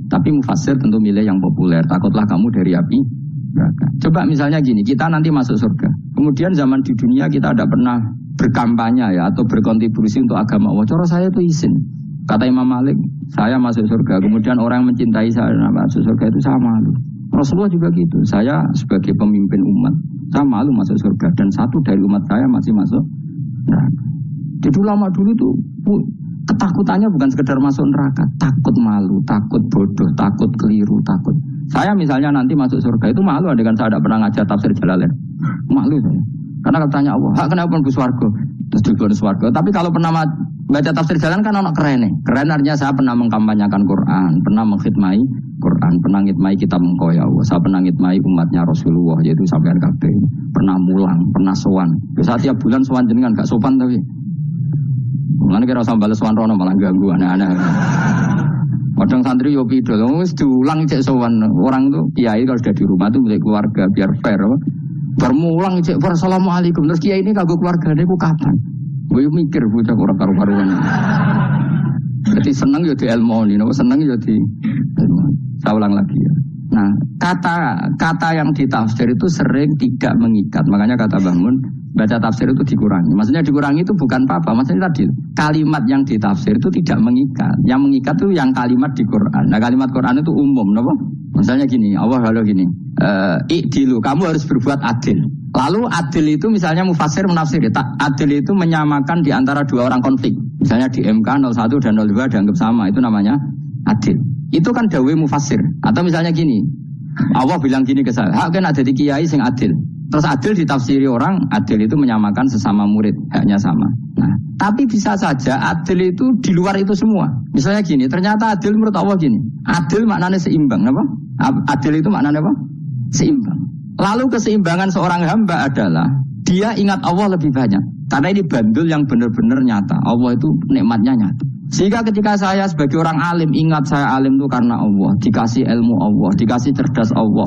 Tapi mufasir tentu milih yang populer. Takutlah kamu dari api neraka. Coba misalnya gini, kita nanti masuk surga. Kemudian zaman di dunia kita tidak pernah berkampanye ya atau berkontribusi untuk agama Allah. Cara saya itu izin. Kata Imam Malik, saya masuk surga. Kemudian orang yang mencintai saya masuk surga itu saya malu. Rasulullah juga gitu. Saya sebagai pemimpin umat, saya malu masuk surga. Dan satu dari umat saya masih masuk neraka. Jadi ulama dulu tuh ketakutannya bukan sekedar masuk neraka, takut malu, takut bodoh, takut keliru, takut. Saya misalnya nanti masuk surga itu malu, dengan saya tidak pernah ngajar tafsir Jalalain. Malu saya. Karena katanya Allah, kenapa pun ke swarga? Terus diberi swarga. Tapi kalau pernah baca tafsir jalan kan ono keren. Keren artinya saya pernah mengkampanyekan Quran, pernah mengkhidmati Quran, pernah ngitmai kitab engkau ya Allah. Saya pernah ngitmai umatnya Rasulullah yaitu sampean kabeh. Pernah mulang, pernah sowan. Biasa tiap bulan sowan jenengan gak sopan tapi. Mulane kira usah bales sowan rono malah ganggu anak-anak. Kadang santri yo pidol, wis diulang cek sowan. Orang tuh kiai kalau sudah di rumah tuh milik keluarga biar fair. Bermulang cek assalamualaikum terus kiai ini kagok keluargane ku kapan? Gue mikir bocah ora karu-karuan. Jadi seneng ya di ilmu ini, seneng ya di. Saya ulang lagi ya. Nah, kata yang ditafsir itu sering tidak mengikat. Makanya kata Bangun, baca tafsir itu dikurangi. Maksudnya dikurangi itu bukan apa-apa. Maksudnya tadi, kalimat yang ditafsir itu tidak mengikat. Yang mengikat itu yang kalimat di Quran. Nah, kalimat Quran itu umum, kenapa? Misalnya gini, Allah lalu gini, i'dilu, kamu harus berbuat adil. Lalu adil itu misalnya mufassir menafsir, adil itu menyamakan di antara dua orang konflik. Misalnya di MK 01 dan 02 dianggap sama, itu namanya adil. Itu kan dawe mufassir. Atau misalnya gini, Allah bilang gini ke saya, hak kan ada di kiai sing adil. Terus adil ditafsiri orang, adil itu menyamakan sesama murid, haknya sama. Nah, tapi bisa saja adil itu di luar itu semua. Misalnya gini, ternyata adil menurut Allah gini, adil maknanya seimbang, apa? Adil itu maknanya apa? Seimbang. Lalu keseimbangan seorang hamba adalah dia ingat Allah lebih banyak. Karena ini bandul yang benar-benar nyata. Allah itu nikmatnya nyata. Sehingga ketika saya sebagai orang alim, ingat saya alim itu karena Allah. Dikasih ilmu Allah, dikasih cerdas Allah,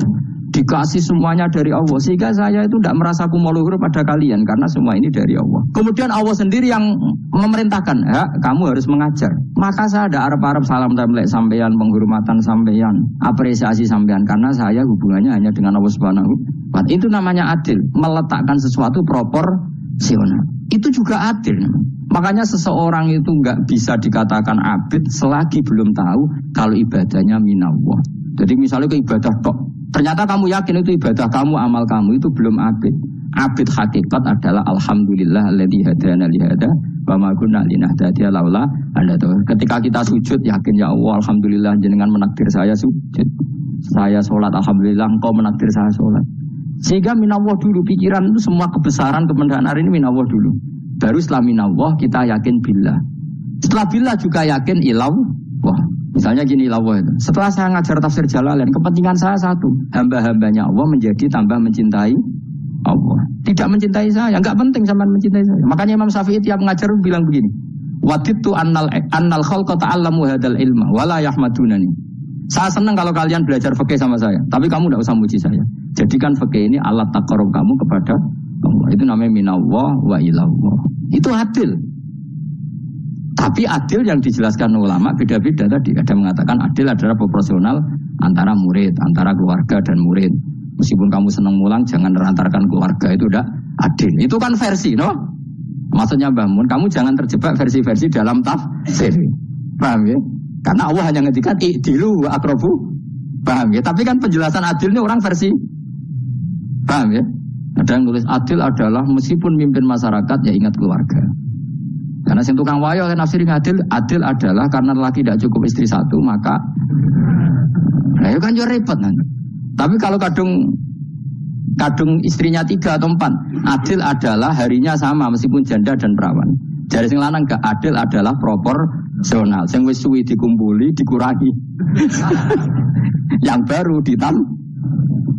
dikasih semuanya dari Allah. Sehingga saya itu tidak merasa kumuluhur pada kalian. Karena semua ini dari Allah. Kemudian Allah sendiri yang memerintahkan, ya, kamu harus mengajar. Maka saya ada arep-arep salam templek sampeyan, penghormatan sampeyan, apresiasi sampeyan. Karena saya hubungannya hanya dengan Allah Subhanahu wa Ta'ala. Itu namanya adil. Meletakkan sesuatu proporsional. Itu juga adil. Makanya seseorang itu nggak bisa dikatakan abid selagi belum tahu kalau ibadahnya minallah. Jadi misalnya ke ibadah tok, ternyata kamu yakin itu ibadah kamu, amal kamu itu belum abid. Abid hakikat adalah alhamdulillah alladzi hadana li hada wa ma kunna linahtadiya laula anda tahu. Ketika kita sujud yakin ya Allah alhamdulillah jenengan menakdir saya sujud. Saya sholat alhamdulillah engkau menakdir saya sholat. Sehingga minallah dulu, pikiran itu semua kebesaran kemendahan hari ini minallah dulu. Baru setelah minallah kita yakin billah. Setelah billah juga yakin ilau. Wah, misalnya gini ilawah itu. Setelah saya ngajar tafsir Jalalain, kepentingan saya satu, hamba-hambanya Allah menjadi tambah mencintai Allah. Tidak mencintai saya, enggak penting sama mencintai saya. Makanya Imam Syafi'i tiap ngajar bilang begini. Wadidtu annal khalqa ta'allamu hadzal ilma wala yahmadunani. Saya senang kalau kalian belajar fikih sama saya, tapi kamu tidak usah muji saya. Jadikan fikih ini alat taqarrub kamu kepada Allah. Itu namanya minallah wa ilallah. Itu adil. Tapi adil yang dijelaskan ulama beda-beda tadi. Ada mengatakan adil adalah proporsional antara murid, antara keluarga dan murid. Meskipun kamu senang mulang, jangan merantarkan keluarga, itu udah adil. Itu kan versi, no? Maksudnya Mbah Mun, kamu jangan terjebak versi-versi dalam tafsir. Paham ya? Karena Allah hanya ngedikan i'dilu wa aqrabu. Paham ya? Tapi kan penjelasan adil ini orang versi. Paham ya? Ada yang tulis adil adalah meskipun mimpin masyarakat ya ingat keluarga. Karena sing tukang wayo kan nafsiri adil adalah karena laki tidak cukup istri satu maka itu kan yo repot nanti. Tapi kalau kadung istrinya 3 atau 4, adil adalah harinya sama meskipun janda dan perawan. Jari sing lanang gak adil adalah proporsional. Sing wis suwi dikumpuli dikurangi. Yang baru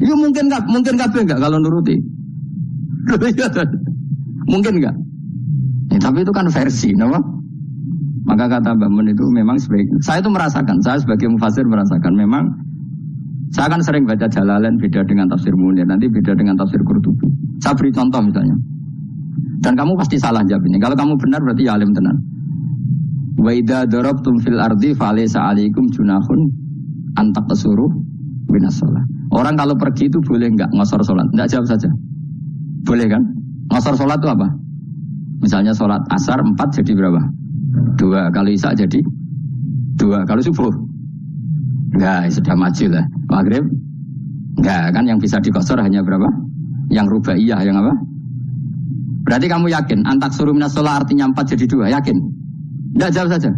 itu mungkin kabeh enggak kalau nuruti. Mungkin enggak. Tapi itu kan versi, no? Maka kata Mbak Mun itu memang saya itu merasakan, saya sebagai mufassir merasakan memang saya kan sering baca Jalalain beda dengan tafsir Munir, nanti beda dengan tafsir Qurtubi. Saya beri contoh misalnya. Dan kamu pasti salah jawab ini. Kalau kamu benar berarti ya alim tenan. Wa idza darabtum fil ardi falaysa 'alaikum junahun an taqsuru minas shalah. Orang kalau pergi itu boleh enggak ngosor salat? Enggak, jawab saja. Boleh kan? Ngosor salat itu apa? Misalnya sholat asar 4 jadi berapa? 2. Kalau isya jadi 2. Kalau subuh? Enggak, sudah maju lah. Maghrib? Enggak, kan yang bisa dikosor hanya berapa? Yang rubaiyah, yang apa? Berarti kamu yakin antak suruh minas sholat artinya 4 jadi 2, yakin? Enggak, jawab saja.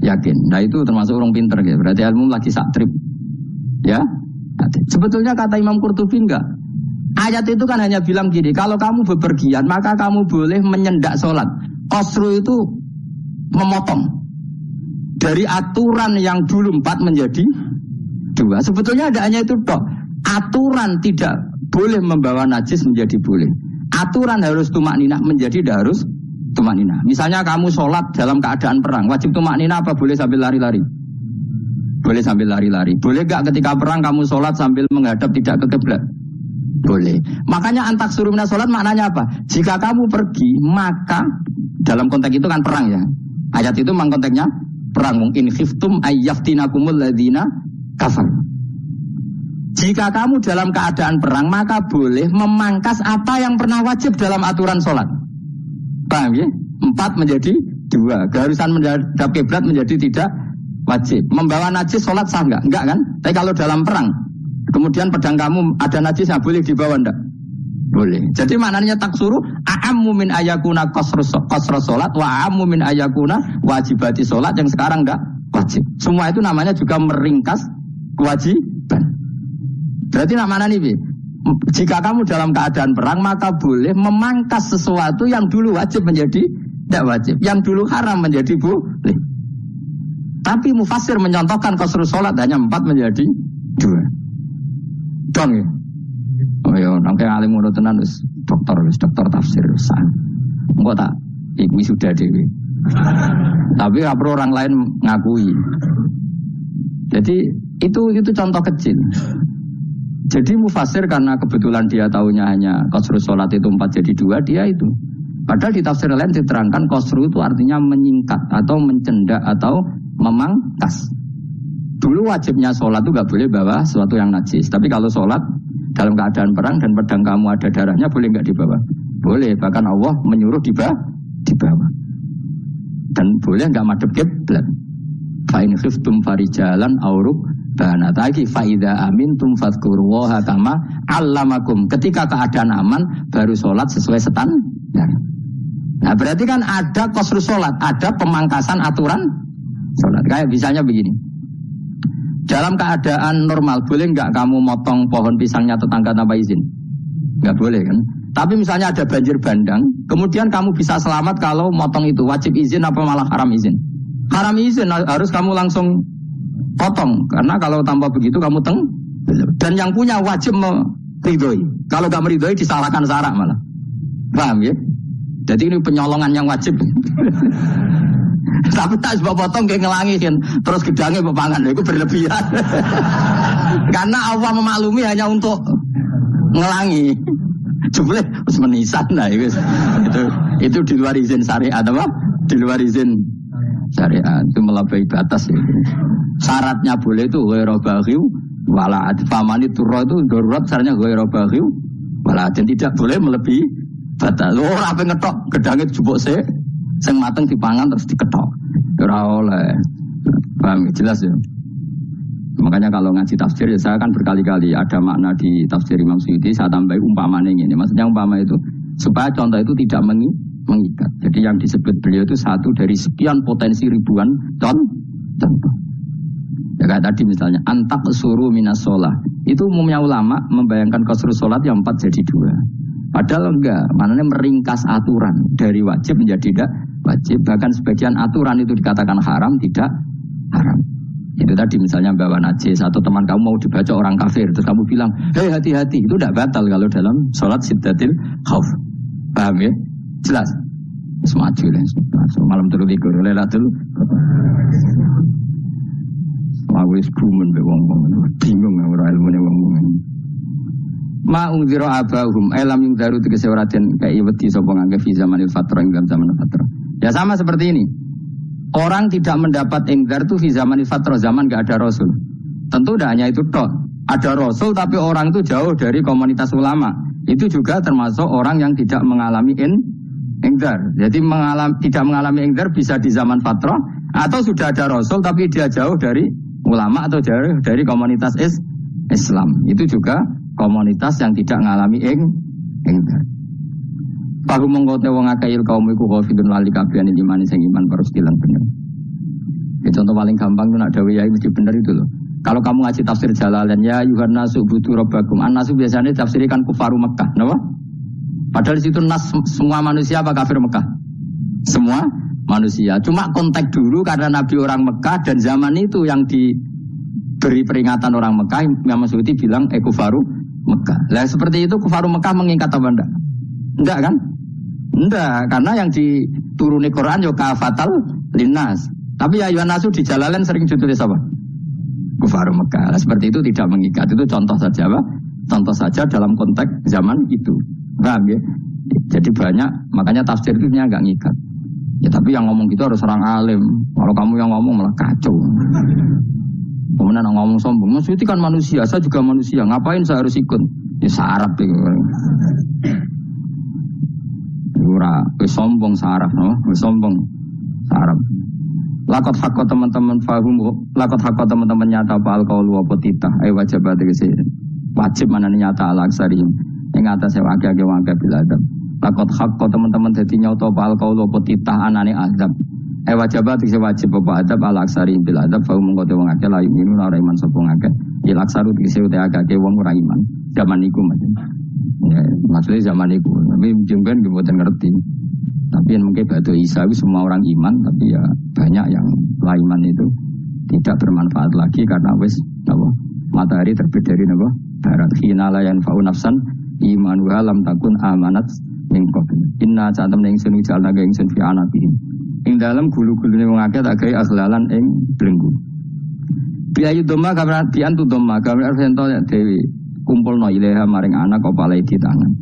Yakin. Nah itu termasuk orang pinter gitu. Berarti ilmu lagi sak trip. Ya? Sebetulnya kata Imam Qurtubi enggak. Ayat itu kan hanya bilang gini, kalau kamu bepergian maka kamu boleh menyendak sholat. Qasru itu memotong dari aturan yang dulu 4 menjadi 2. Sebetulnya ada hanya itu toh. Aturan tidak boleh membawa najis menjadi boleh. Aturan harus tumakninah menjadi tidak harus tumakninah. Misalnya kamu sholat dalam keadaan perang, wajib tumakninah apa boleh sambil lari-lari? Boleh sambil lari-lari. Boleh gak ketika perang kamu sholat sambil menghadap tidak ke kiblat? Boleh. Makanya antak suruh minas sholat maknanya apa? Jika kamu pergi, maka dalam konteks itu kan perang ya. Ayat itu memang konteksnya perang. In khiftum ayyaftinakumul ladzina kafar. Jika kamu dalam keadaan perang, maka boleh memangkas apa yang pernah wajib dalam aturan sholat. Paham ya? 4 menjadi 2. Keharusan menghadap kiblat menjadi tidak wajib. Membawa najis sholat sah enggak? Enggak kan? Tapi kalau dalam perang, kemudian pedang kamu ada najisnya, boleh dibawa enggak? Boleh. Jadi maknanya taksuru a'ammu min ayakuna qasra sholat wa a'ammu min ayakuna wajibati sholat yang sekarang enggak wajib. Semua itu namanya juga meringkas kewajiban. Berarti namanya nih, jika kamu dalam keadaan perang maka boleh memangkas sesuatu yang dulu wajib menjadi tidak wajib, yang dulu haram menjadi boleh. Tapi mufassir menyontohkan qasru sholat hanya 4 menjadi 2. Dong ya. Oh ya, nangke alim ngono tenan wis dokter tafsir san. Engko tak iki sudah dhewe. Tapi apa orang lain ngakui. Jadi itu contoh kecil. Jadi mufassir karena kebetulan dia tahunya hanya qasru sholat itu 4 jadi 2, dia itu. Padahal di tafsir lain diterangkan qasru itu artinya menyingkat atau mencendak atau memangkas. Dulu wajibnya sholat itu gak boleh bawa sesuatu yang najis. Tapi kalau sholat dalam keadaan perang dan pedang kamu ada darahnya, boleh gak dibawa? Boleh, bahkan Allah menyuruh dibawa. Dan boleh gak madhep kiblat. Fa'in khiftum farijalan auruk banataki fa'idha amintum fadhkurullaha kama 'allamakum. Ketika keadaan aman baru sholat sesuai standar. Nah berarti kan ada qasru sholat, ada pemangkasan aturan sholat. Kayak misalnya begini, dalam keadaan normal boleh nggak kamu motong pohon pisangnya tetangga tanpa izin? Nggak boleh kan? Tapi misalnya ada banjir bandang, kemudian kamu bisa selamat kalau motong itu wajib izin apa malah haram izin? Haram izin, harus kamu langsung potong, karena kalau tanpa begitu kamu dan yang punya wajib meridhoi. Kalau nggak meridhoi disalahkan syarak malah. Paham ya? Jadi ini penyolongan yang wajib. Tapi tak sebab potong kayak ngelangiin, terus gedangnya bepangan, itu berlebihan. Karena Allah memaklumi hanya untuk ngelangi. Jumlah harus menisan lah itu di luar izin syariat apa? Di luar izin syariat itu melampaui batas. Syaratnya boleh itu ghairu baghiw wala adfamani turra itu darurat syaratnya ghairu baghiw wala dan tidak boleh melebihi batas. Ora ape ngetok gedange jupuk sik sing mateng dipangan terus diketok. Ora oleh. Paham jelas ya. Makanya kalau ngaji tafsir ya saya kan berkali-kali ada makna di tafsir Imam Suyuti saya tambahi umpamanya ini. Maksudnya umpama itu supaya contoh itu tidak mengikat. Jadi yang disebut beliau itu satu dari sekian potensi ribuan contoh. Ya kayak tadi misalnya antak suruh minas sholat. Itu umumnya ulama membayangkan qasru sholat yang 4 jadi 2. Padahal enggak, maknanya meringkas aturan dari wajib menjadi tidak wajib. Bahkan sebagian aturan itu dikatakan haram, tidak haram. Itu tadi misalnya bawa najis atau teman kamu mau dibaca orang kafir, terus kamu bilang, hei hati-hati, itu tidak batal kalau dalam sholat siddatil khauf. Paham ya? Jelas? Semaju lah, malam terus tidur, lelatul. Aku wis gumun be wong-wong, bingung ora ilmune wong-wong. Ma ungzira abahum alam yang daru tegese ora den kei wedi sapa ngangge fi zamanil fatrah ing zaman fatrah. Ya sama seperti ini. Orang tidak mendapat ingdar itu fi zamanil fatrah, zaman enggak ada rasul. Tentu tidak hanya itu toh. Ada rasul tapi orang itu jauh dari komunitas ulama. Itu juga termasuk orang yang tidak mengalami ingdar. Jadi tidak mengalami ingdar bisa di zaman fatrah atau sudah ada rasul tapi dia jauh dari ulama atau jauh dari komunitas Islam. Itu juga komunitas yang tidak mengalami ingdar. Paku mongkote wong akail kaum iku khafidun lali kabehane imane sing iman terus dilan bener. Contoh paling gampang itu nak dawuh yai mesti bener itu loh. Kalau kamu ngaji tafsir Jalalain ya yuhanna subutu rabbakum. An-nasu biasanya tafsirkan kufaru Mekah, napa? Padahal di situ nas semua manusia apa kafir Mekah? Semua manusia. Cuma konteks dulu karena Nabi orang Mekah dan zaman itu yang diberi peringatan orang Mekah, Imam Suyuti bilang kufaru Mekah. Lah seperti itu kufaru Mekah mengikat apa enggak? Enggak kan? Enggak, karena yang dituruni Quran yo kafatal linnas. Tapi ya Nasu di Jalalain sering ditulis apa? Kufaru Mekah. Nah, seperti itu tidak mengikat. Itu contoh saja, Pak. Contoh saja dalam konteks zaman itu. Paham ya? Jadi banyak, makanya tafsir itu enggak ngikat. Ya tapi yang ngomong gitu harus orang alim. Kalau kamu yang ngomong malah kacau. Kemudian ngomong sombong, maksudnya kan manusia, saya juga manusia. Ngapain saya harus ikut? Ya sarap itu. Ora, wis sombong saraf, no? Wis sombong saraf. Lakot hakko teman-teman fahum, lakot hakko teman-teman nyata apa alqaulu apa titah, wajib tegese. Wajib manane nyata al aksari. Ing atase wake-wake wangke bil adab. Lakot hakko teman-teman dadi nyata apa alqaulu apa titah anane azab. Wajib tegese wajib apa adab al aksari bil adab fahum mengko te wong akeh la yuminu ora iman sapa ngakeh. Il aksaru tegese utek akeh wong ora iman. Zaman iku ya, maksudnya zaman itu, tapi jengben kemudian ngerti. Tapi yang mungkin batu Isa itu semua orang iman, tapi ya banyak yang iman itu tidak bermanfaat lagi karena wis matahari terbit dari barat. Hina la yanfa'u nafsan imanuha lam takun amanat min qabl. Inna catem ning sun jalna ga ingsun fi anatihim. Ing dalem gulu-gulune wong akeh tak gawe akhlalan ing blenggu. Biayu doma kamran biantu doma kamran sento dewi. Kumpulno ilaha maring anak apa lai di tangan.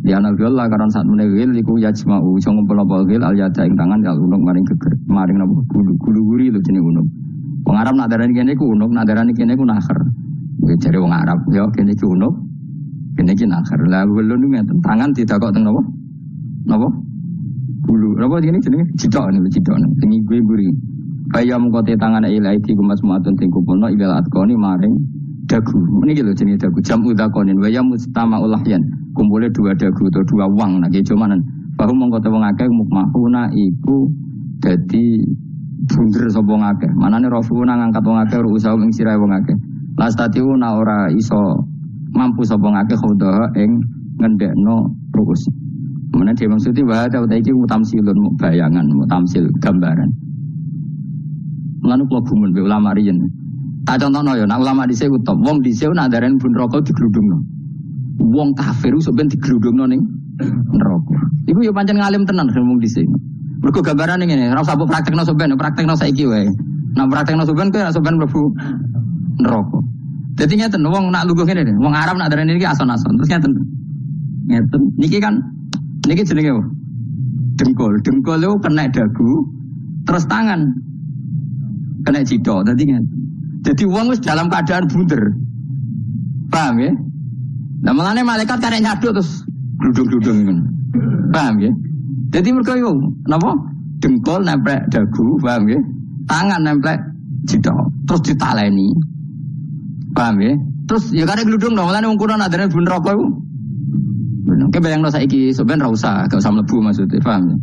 Di anak Allah karon saat menewil iku yajma'u iso ngumpulno bagil al yada ing tangan kal unuk maring geger. Maring napa gulu-guri lho jenenge unuk. Wong Arab nak darani kene iku unuk, nak darani kene iku nakher. Kuwi jare wong Arab yo kene iki unuk, kene iki nakher. Lah welon ngeten tangan didakok teng napa? Napa? Gulu. Napa jenenge cidok niku cidok. Sing kuwi guri. Kaya mung kote tangan ilahi di kumas muatun ting kumpulno ilal atkoni maring dagu, ini gitu jenis dagu. Jam udakonin, waya mustama ulahyan. Kumpulnya 2 dagu atau 2 wang. Nah, gitu manan. Bahu mengkota wongake mukmahuna iku jadi bunder sapa ngake. Manane rafuna ngangkat wongake ruusahu ing sirahe wongake. Lastatiuna ora iso mampu sapa ngake khodaha ing ngendekno ruus. Kemudian dia maksudnya bahwa iki mutamsilun bayangan, mutamsil gambaran. Mulane kula gumun be ulama riyen. Tak contohno ya, nak ulama dhisik utop. Wong dhisik nak darani bun neraka digludungno. Wong kafir iso ben digludungno ning neraka. Iku ya pancen ngalim tenan wong dhisik. Mergo gambarane ngene, ora usah praktekno sampean, praktekno saiki wae. Nak praktekno sampean kowe sampean mlebu neraka. Dadi ngeten wong nak lungguh ngene, wong Arab nak darani iki ason-ason. Terus ngeten. Ngeten. Niki kan niki jenenge dengkul. Dengkul itu kena dagu, terus tangan kena cidok. Dadi ngeten. Jadi uang wis dalam keadaan bunder. Paham ya? Nah malane malaikat karek nyaduk terus gludung-gludung ngono. Paham ya? Jadi mereka yo napa? Dengkul nempel dagu, paham ya? Tangan nempel jidok, terus ditaleni. Paham ya? Terus ya karek gludung dong, malane wong kuno adane bunder apa iku? Bener. Ki bayangno saiki sampean ra usah, gak usah mlebu maksudnya, paham ya?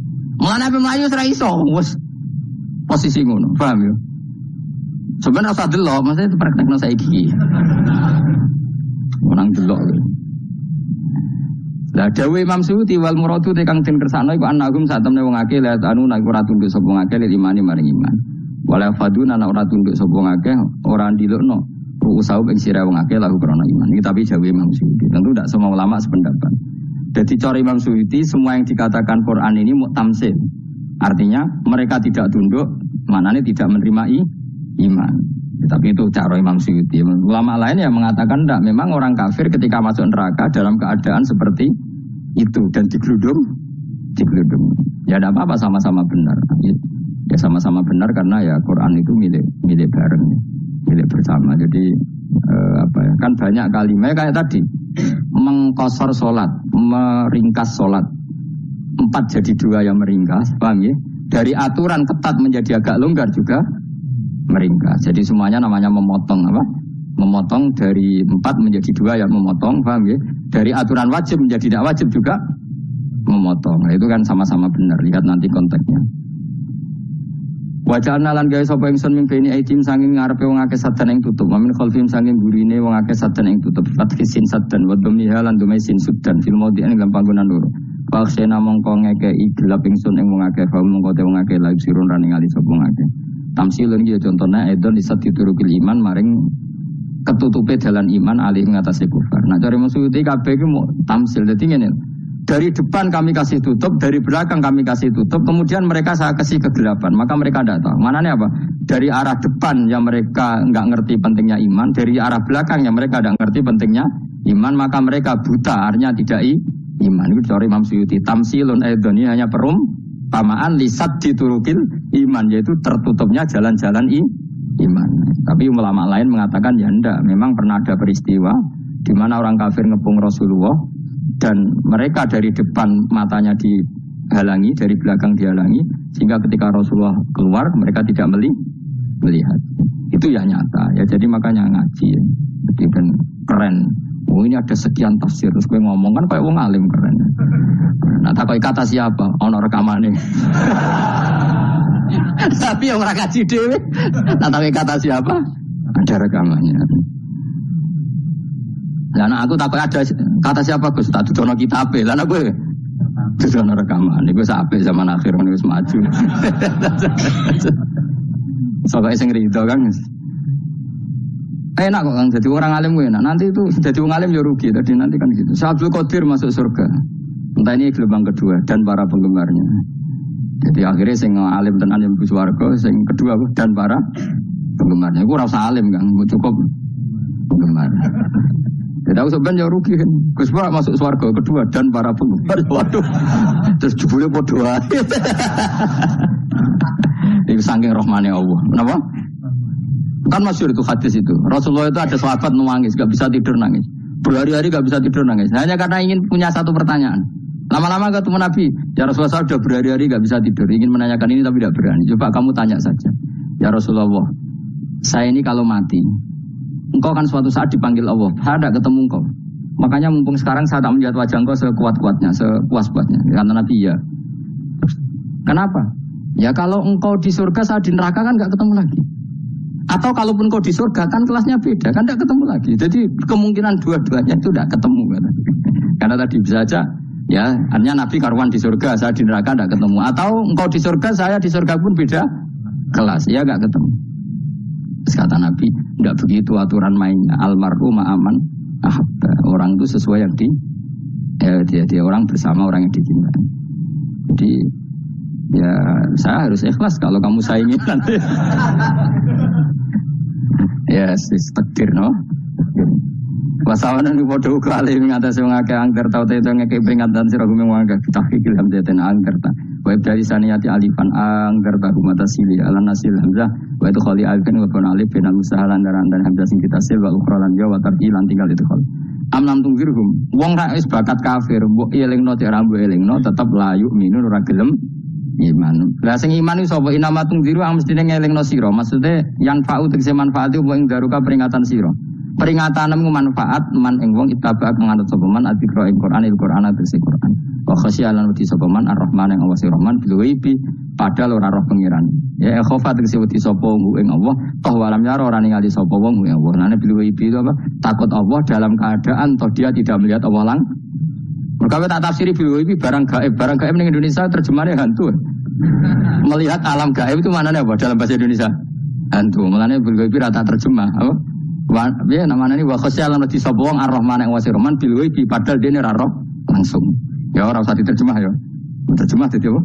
Mulane ape mlayu ora iso, wis posisi ngono, paham ya? Sebenarnya usah delok, maksudnya praktekno saiki. Orang delok. Lah dawuh Imam Suyuti wal muradu te kang den kersane iku anagum sak temne wong akeh la anu nek ora tunduk sapa ngakeh lil imani maring iman. Wala faduna nek ora tunduk sapa ngakeh ora ndilukno usah ing sira wong akeh lagu krana iman. Iki tapi dawuh Imam Suyuti. Tentu tidak semua ulama sependapat. Jadi cara Imam Suyuti semua yang dikatakan Quran ini mutamsil. Artinya mereka tidak tunduk, manane tidak menerima iman. Tapi itu cara Imam Suyuti. Ulama lain yang mengatakan tidak. Memang orang kafir ketika masuk neraka dalam keadaan seperti itu dan digeludung. Ya tidak apa-apa, sama-sama benar. Ya sama-sama benar karena ya Quran itu milik bareng, milik bersama. Jadi kan banyak kalimat kayak tadi mengkosor sholat, meringkas sholat 4 jadi 2 yang meringkas, paham ya? Dari aturan ketat menjadi agak longgar juga meringkas. Jadi semuanya namanya memotong apa? Memotong dari 4 menjadi 2 yang memotong, paham ya? Dari aturan wajib menjadi tidak wajib juga memotong. Nah, itu kan sama-sama benar. Lihat nanti konteksnya. Wajahna lan gawe sapa ingsun mimpeni aitim sanging ngarepe wong akeh sadan ing tutup. Wa min khalfim sanging gurine wong akeh sadan ing tutup. Fathisin sadan wa dhammiha lan dumai sin sudan fil maudhi'in ing panggonan loro. Paksena mongko ngekei gelap ingsun ing wong akeh, mongko te wong akeh lagi sirun ra ningali sapa wong akeh. Tamsilun iki contohnya edon isat diturukil iman maring ketutupe dalan iman alih ngatasi kufar. Nah cari maksudnya kabeh iki mau tamsil dadi ngene. Dari depan kami kasih tutup, dari belakang kami kasih tutup, kemudian mereka saya kasih kegelapan, maka mereka tidak tahu. Mananya apa? Dari arah depan yang mereka nggak ngerti pentingnya iman, dari arah belakang yang mereka tidak ngerti pentingnya iman, maka mereka buta, artinya tidak iman. Itu dari Imam Suyuti. Tamsilun aidoni hanya perumpamaan lisat diturukil iman, yaitu tertutupnya jalan-jalan iman. Tapi ulama lain mengatakan ya enggak, memang pernah ada peristiwa di mana orang kafir ngepung Rasulullah dan mereka dari depan matanya dihalangi, dari belakang dihalangi, sehingga ketika Rasulullah keluar mereka tidak melihat. Itu ya nyata. Ya jadi makanya ngaji. Ya. Jadi kan keren. Oh ini ada sekian tafsir terus gue ngomong kan kayak wong alim keren. Nah takoi kata siapa? Ono rekamane. Tapi yang ora ngaji dhewe. Nah takoi kata siapa? Ada rekamannya. Lah nek aku takut ada kata siapa Gus? Tak dudono kitabe. Lah nek kowe dudono rekaman. Iku sampe zaman akhir wis maju. Soale sing rido kan. Enak kok Kang jadi orang alim gue enak. Nanti itu jadi orang alim ya rugi. Tadi nanti kan gitu. Abdul Qadir masuk surga. Entah ini gelombang kedua dan para penggemarnya. Jadi akhirnya sing alim tenan yang bus warga, sing kedua dan para penggemarnya. Gue rasa alim kan, cukup penggemar. Jadi aku sebenarnya rugi kan. Gus Pak masuk swarga kedua dan para penggemar. Waduh. Terus jebule padha ae. Ini saking rahmane Allah. Kenapa? Kan masyhur itu hadis itu. Rasulullah itu ada sahabat nangis, gak bisa tidur nangis. Berhari-hari gak bisa tidur nangis. Hanya karena ingin punya satu pertanyaan. Lama-lama ketemu Nabi, ya Rasulullah saya sudah berhari-hari gak bisa tidur. Ingin menanyakan ini tapi tidak berani. Coba kamu tanya saja. Ya Rasulullah, saya ini kalau mati, engkau kan suatu saat dipanggil Allah, saya tidak ketemu engkau. Makanya mumpung sekarang saya tak melihat wajah engkau sekuat-kuatnya, sepuas-puasnya. Karena Nabi ya. Kenapa? Ya kalau engkau di surga, saya di neraka kan gak ketemu lagi. Atau kalaupun engkau di surga kan kelasnya beda, kan gak ketemu lagi. Jadi kemungkinan dua-duanya itu gak ketemu. Karena tadi bisa saja, ya artinya Nabi karuan di surga, saya di neraka gak ketemu. Atau engkau di surga, saya di surga pun beda kelas, ya gak ketemu. Terus kata Nabi, tidak begitu aturan mainnya. Almarhum ma'aman ahabba. Orang itu sesuai yang dia orang bersama orang yang dicintai. Jadi ya saya harus ikhlas kalau kamu saingi nanti. Ya takdir no. Wasawana ni podo kali mengatasi mengake angker tau itu ngeke peringatan sira gumeng mangga tahqiqil hamzatin angker ta. Wa dari saniyati alifan angker ta humata sili ala nasil hamzah wa itu khali alifin wa kun alif bin musahalan dan hamzah sing kita sil wa ukhralan ya wa tarjilan tinggal itu khali. Amlam tunggirhum wong ra wis bakat kafir mbok elingno cek rambu elingno tetep layu minun ora gelem iman. Lah sing iman iku sapa inama tungziru ang mestine ngelingno sira. Maksude yang fa'u tegese manfaat iku ing daruka peringatan sira. Peringatanmu manfaat man ing wong ittaba'ak manganut sapa man adzikra ing Qur'an Al-Qur'an tegese Qur'an. Wa khasyalan wedi sapa man Ar-Rahman ing Allah Rahman bil ghaibi padahal ora roh pengiran. Ya khofa tegese wedi sapa ing Allah toh walam yara ora ningali sapa wong ing Allah. Nane bil ghaibi itu apa? Takut Allah dalam keadaan toh dia tidak melihat Allah lang. Mereka tak tafsiri bil ghaibi barang gaib ning Indonesia terjemahannya hantu. Melihat alam gaib itu maknanya apa dalam bahasa Indonesia? Hantu. Maknanya bil ghaibi rata terjemah apa? Ya namanya ini wa khasyalan wedi sapa wong Ar-Rahman ing Rahman bil ghaibi padahal dene ra roh langsung. Ya ora usah diterjemah ya. Terjemah dadi apa?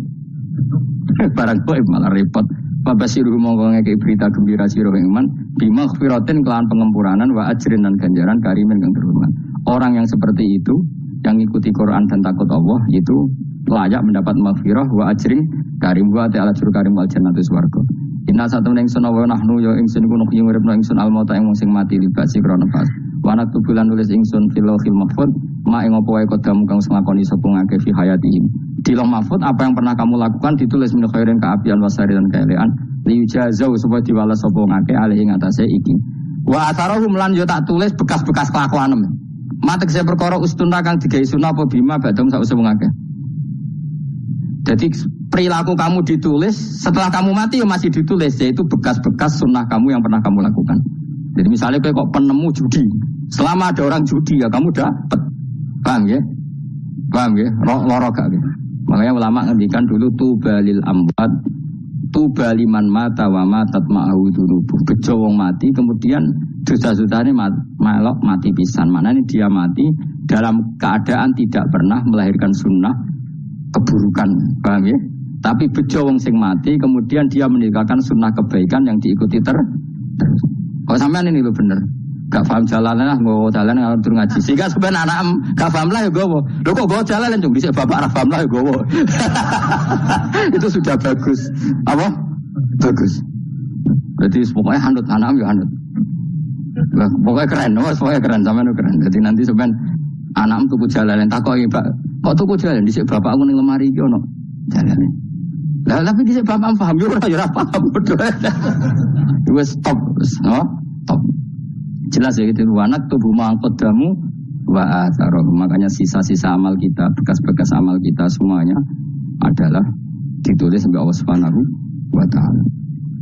Barang gaib malah repot. Babasiru monggo ngeke berita gembira sira ing iman bima khfiratin kelawan pengempuranan wa ajrin dan ganjaran karimin kang terhormat. Orang yang seperti itu yang ikuti Quran dan takut Allah itu layak mendapat maghfirah wa ajrin karim wa ta'ala juru karim wal jannatu swarga. Inna satu ingsun wa nahnu ya ingsun iku nuh nguripno ingsun al mauta ing wong sing mati libasi krana pas. Wa nak tubulan nulis ingsun fil lauhil mahfuz ma ing apa wae kodamu kang nglakoni sapa ngake fi hayatihim. Di lauh mahfuz apa yang pernah kamu lakukan ditulis min khairin kaapian wasari dan kaelean li jazau supaya diwales sapa ngake alih ing atase iki. Wa atharahum lan yo tak tulis bekas-bekas kelakuanem. Matek saya perkara ustuna kang digawe sunah apa bima badam sak usum ngake. Jadi perilaku kamu ditulis, setelah kamu mati ya masih ditulis, yaitu bekas-bekas sunnah kamu yang pernah kamu lakukan. Jadi misalnya kok penemu judi, selama ada orang judi ya kamu dapat, paham ya? Paham ya? Loro gak ya? Makanya ulama ngendikan dulu tubalil amwat tubaliman mata wa matat ma'ahu dunubuh. Bejo wong mati kemudian dosa-dosane melok mati pisan. Maknanya dia mati dalam keadaan tidak pernah melahirkan sunnah keburukan. Paham ya? Tapi bejo wong sing mati kemudian dia meninggalkan sunnah kebaikan yang diikuti terus. Kalau sampean ini lo bener. Gak paham jalan lah, gue jalan ngatur ngaji. Sehingga sebenarnya anak gak paham lah ya gue. Lo kok gue jalan cuma bisa bapak arah paham lah ya gue. Itu sudah bagus. Apa? Bagus. Berarti pokoknya hanut anak ya hanut. Pokoknya keren, pokoknya keren sama itu keren. Jadi nanti sebenarnya anak tuku jalan tak kok pak. Kok tuku jalan? Di bapak aku ning lemari iki ono jalan. Lah tapi di bapak paham yo ora paham. Wes stop, stop. Jelas ya gitu, wanak tubuh mangkodamu wa atharoh. Makanya sisa-sisa amal kita, bekas-bekas amal kita semuanya adalah ditulis sampai Allah Subhanahu wa taala.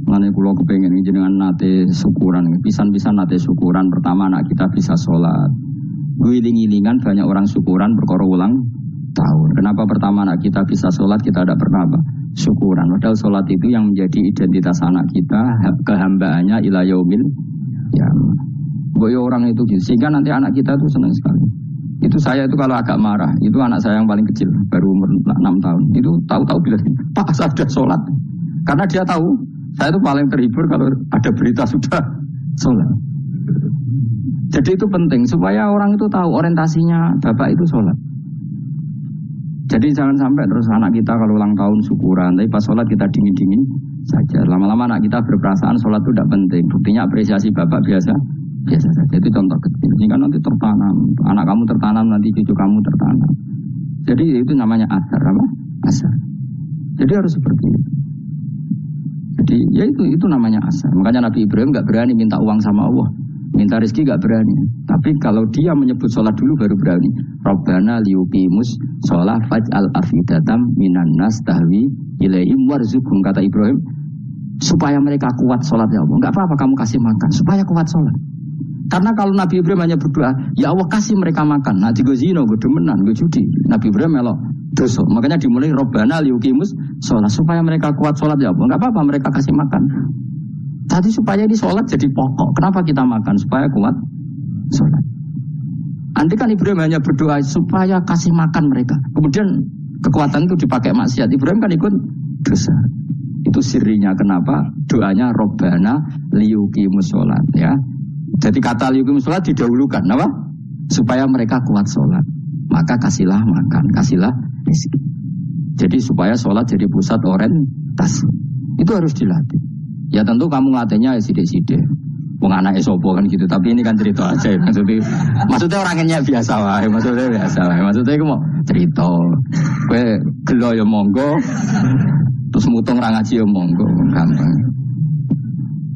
Mane kula kepengin jenengan nate syukuran, pisan-pisan nate syukuran. Pertama anak kita bisa sholat. Guling-gilingan banyak orang syukuran perkara ulang tahun. Kenapa pertama anak kita bisa sholat, kita tidak pernah apa? Syukuran. Padahal sholat itu yang menjadi identitas anak kita, kehambaannya ila yaumil qiyamah. Boyo orang itu gitu. Sehingga nanti anak kita itu senang sekali. Itu saya itu kalau agak marah, itu anak saya yang paling kecil, baru umur 6 tahun. Itu tahu-tahu bilang, Pak saya sudah sholat. Karena dia tahu, saya itu paling terhibur kalau ada berita sudah sholat. Jadi itu penting, supaya orang itu tahu orientasinya bapak itu sholat. Jadi jangan sampai terus anak kita kalau ulang tahun syukuran, tapi pas sholat kita dingin-dingin saja. Lama-lama anak kita berperasaan sholat itu tidak penting. Buktinya apresiasi bapak biasa saja. Itu contoh kecil. Jika nanti tertanam, anak kamu tertanam, nanti cucu kamu tertanam. Jadi itu namanya asar, apa? Asar. Jadi harus seperti itu. Jadi ya itu namanya asar. Makanya Nabi Ibrahim nggak berani minta uang sama Allah, minta rezeki nggak berani. Tapi kalau dia menyebut sholat dulu baru berani. Rabbana liyuqimus sholat faj'al afidatam minan nas tahwi ilaihim warzuqhum, kata Ibrahim, supaya mereka kuat sholat ya Allah. Nggak apa-apa kamu kasih makan supaya kuat sholat. Karena kalau Nabi Ibrahim hanya berdoa, ya Allah kasih mereka makan. Nanti gue zino, gue demenan, gue judi. Nabi Ibrahim melok dosa. Makanya dimulai Rabbana liyuqimus sholat, supaya mereka kuat sholat ya Allah. Nggak apa-apa mereka kasih makan. Tadi supaya ini sholat jadi pokok. Kenapa kita makan? Supaya kuat sholat. Nanti kan Ibrahim hanya berdoa supaya kasih makan mereka. Kemudian kekuatan itu dipakai maksiat. Ibrahim kan ikut dosa. Itu sirinya kenapa doanya Rabbana liyuqimus sholat ya. Jadi kata liyuqimus sholat didahulukan, apa? Supaya mereka kuat sholat. Maka kasihlah makan, kasihlah rezeki. Jadi supaya sholat jadi pusat orientasi. Itu harus dilatih. Ya tentu kamu ngelatihnya ya sidik-sidik. Wong anake sapa kan gitu, tapi ini kan cerita aja. Maksudnya orangnya biasa wae, Maksudnya iku mau cerita. Kowe gelo ya monggo. Terus mutung ra ngaji ya monggo, gampang.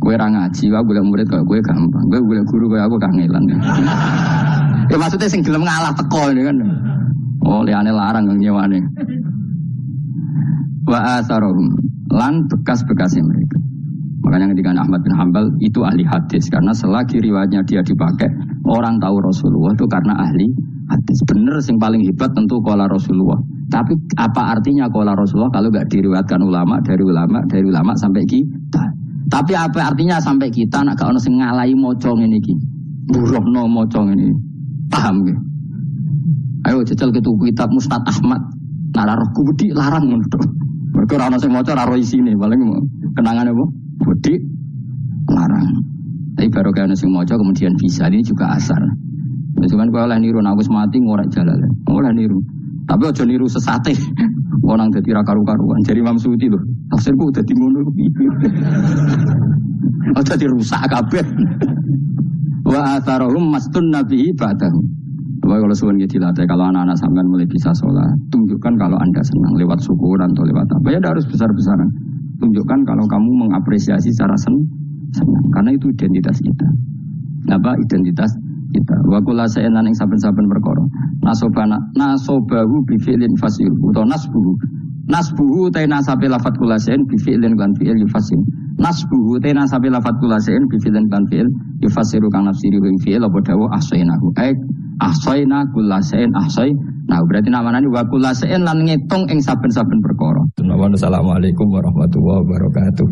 Kowe ra ngaji, wae golek murid kaya kowe gampang. Kowe golek guru kaya aku kangelan. Ya maksudnya sing gelem ngalah teko ini kan. Oh, liane larang kang nyewane. Wa asarum lan bekas-bekasnya mereka. Makanya ketika Ahmad bin Hanbal itu ahli hadis, karena selagi riwayatnya dia dipakai, orang tahu Rasulullah itu karena ahli hadis. Bener sing paling hebat tentu qala Rasulullah. Tapi apa artinya qala Rasulullah kalau enggak diriwayatkan ulama dari ulama sampai kita? Tapi apa artinya sampai kita nak gak ono sing ngalahi maca ngene iki. Buruhno maca ngene. Paham nggih? Ayo jajal ke tuku kitab Mustad Ahmad. Nah, roh gudi larang ngono to. Mergo ora ono sing maca ora ro isine, paling kenangan apa? Budi larang. Tapi baru kaya sing maca kemudian bisa, ini juga asar. Cuman kalau oleh niru nak wis mati ngorek jalan. Oleh niru. Tapi aja niru sesate. Wong nang dadi ra karu-karuan. Jadi Imam Suyuti lho. Tafsirku dadi ngono piye. Aja dirusak kabeh. Wa atharuhum mastun nabi ba'dahu. Kalau suwun gitu dilatih, kalau anak-anak sampean mulai bisa sholat, tunjukkan kalau Anda senang lewat syukuran atau lewat apa. Ya harus besar-besaran. Tunjukkan kalau kamu mengapresiasi secara senang, karena itu identitas kita. Apa identitas kita? Wa kullu shay'in ing saben-saben perkara. Nasobahu bi fi'lin fasil utawa nasbuhu ta nasabe lafat kullu shay'in bi fi'lin lan fi'il yufasil. Nasbuhu ta nasabe lafat kullu shay'in bi fi'lin lan fi'il yufasiru kang nafsiri wing fi'il apa dawa ahsainahu. Ahsayna kullu shay'in Nah, berarti namanya wa kulasein lan ngitung ing saben-saben perkara. Assalamualaikum warahmatullahi wabarakatuh.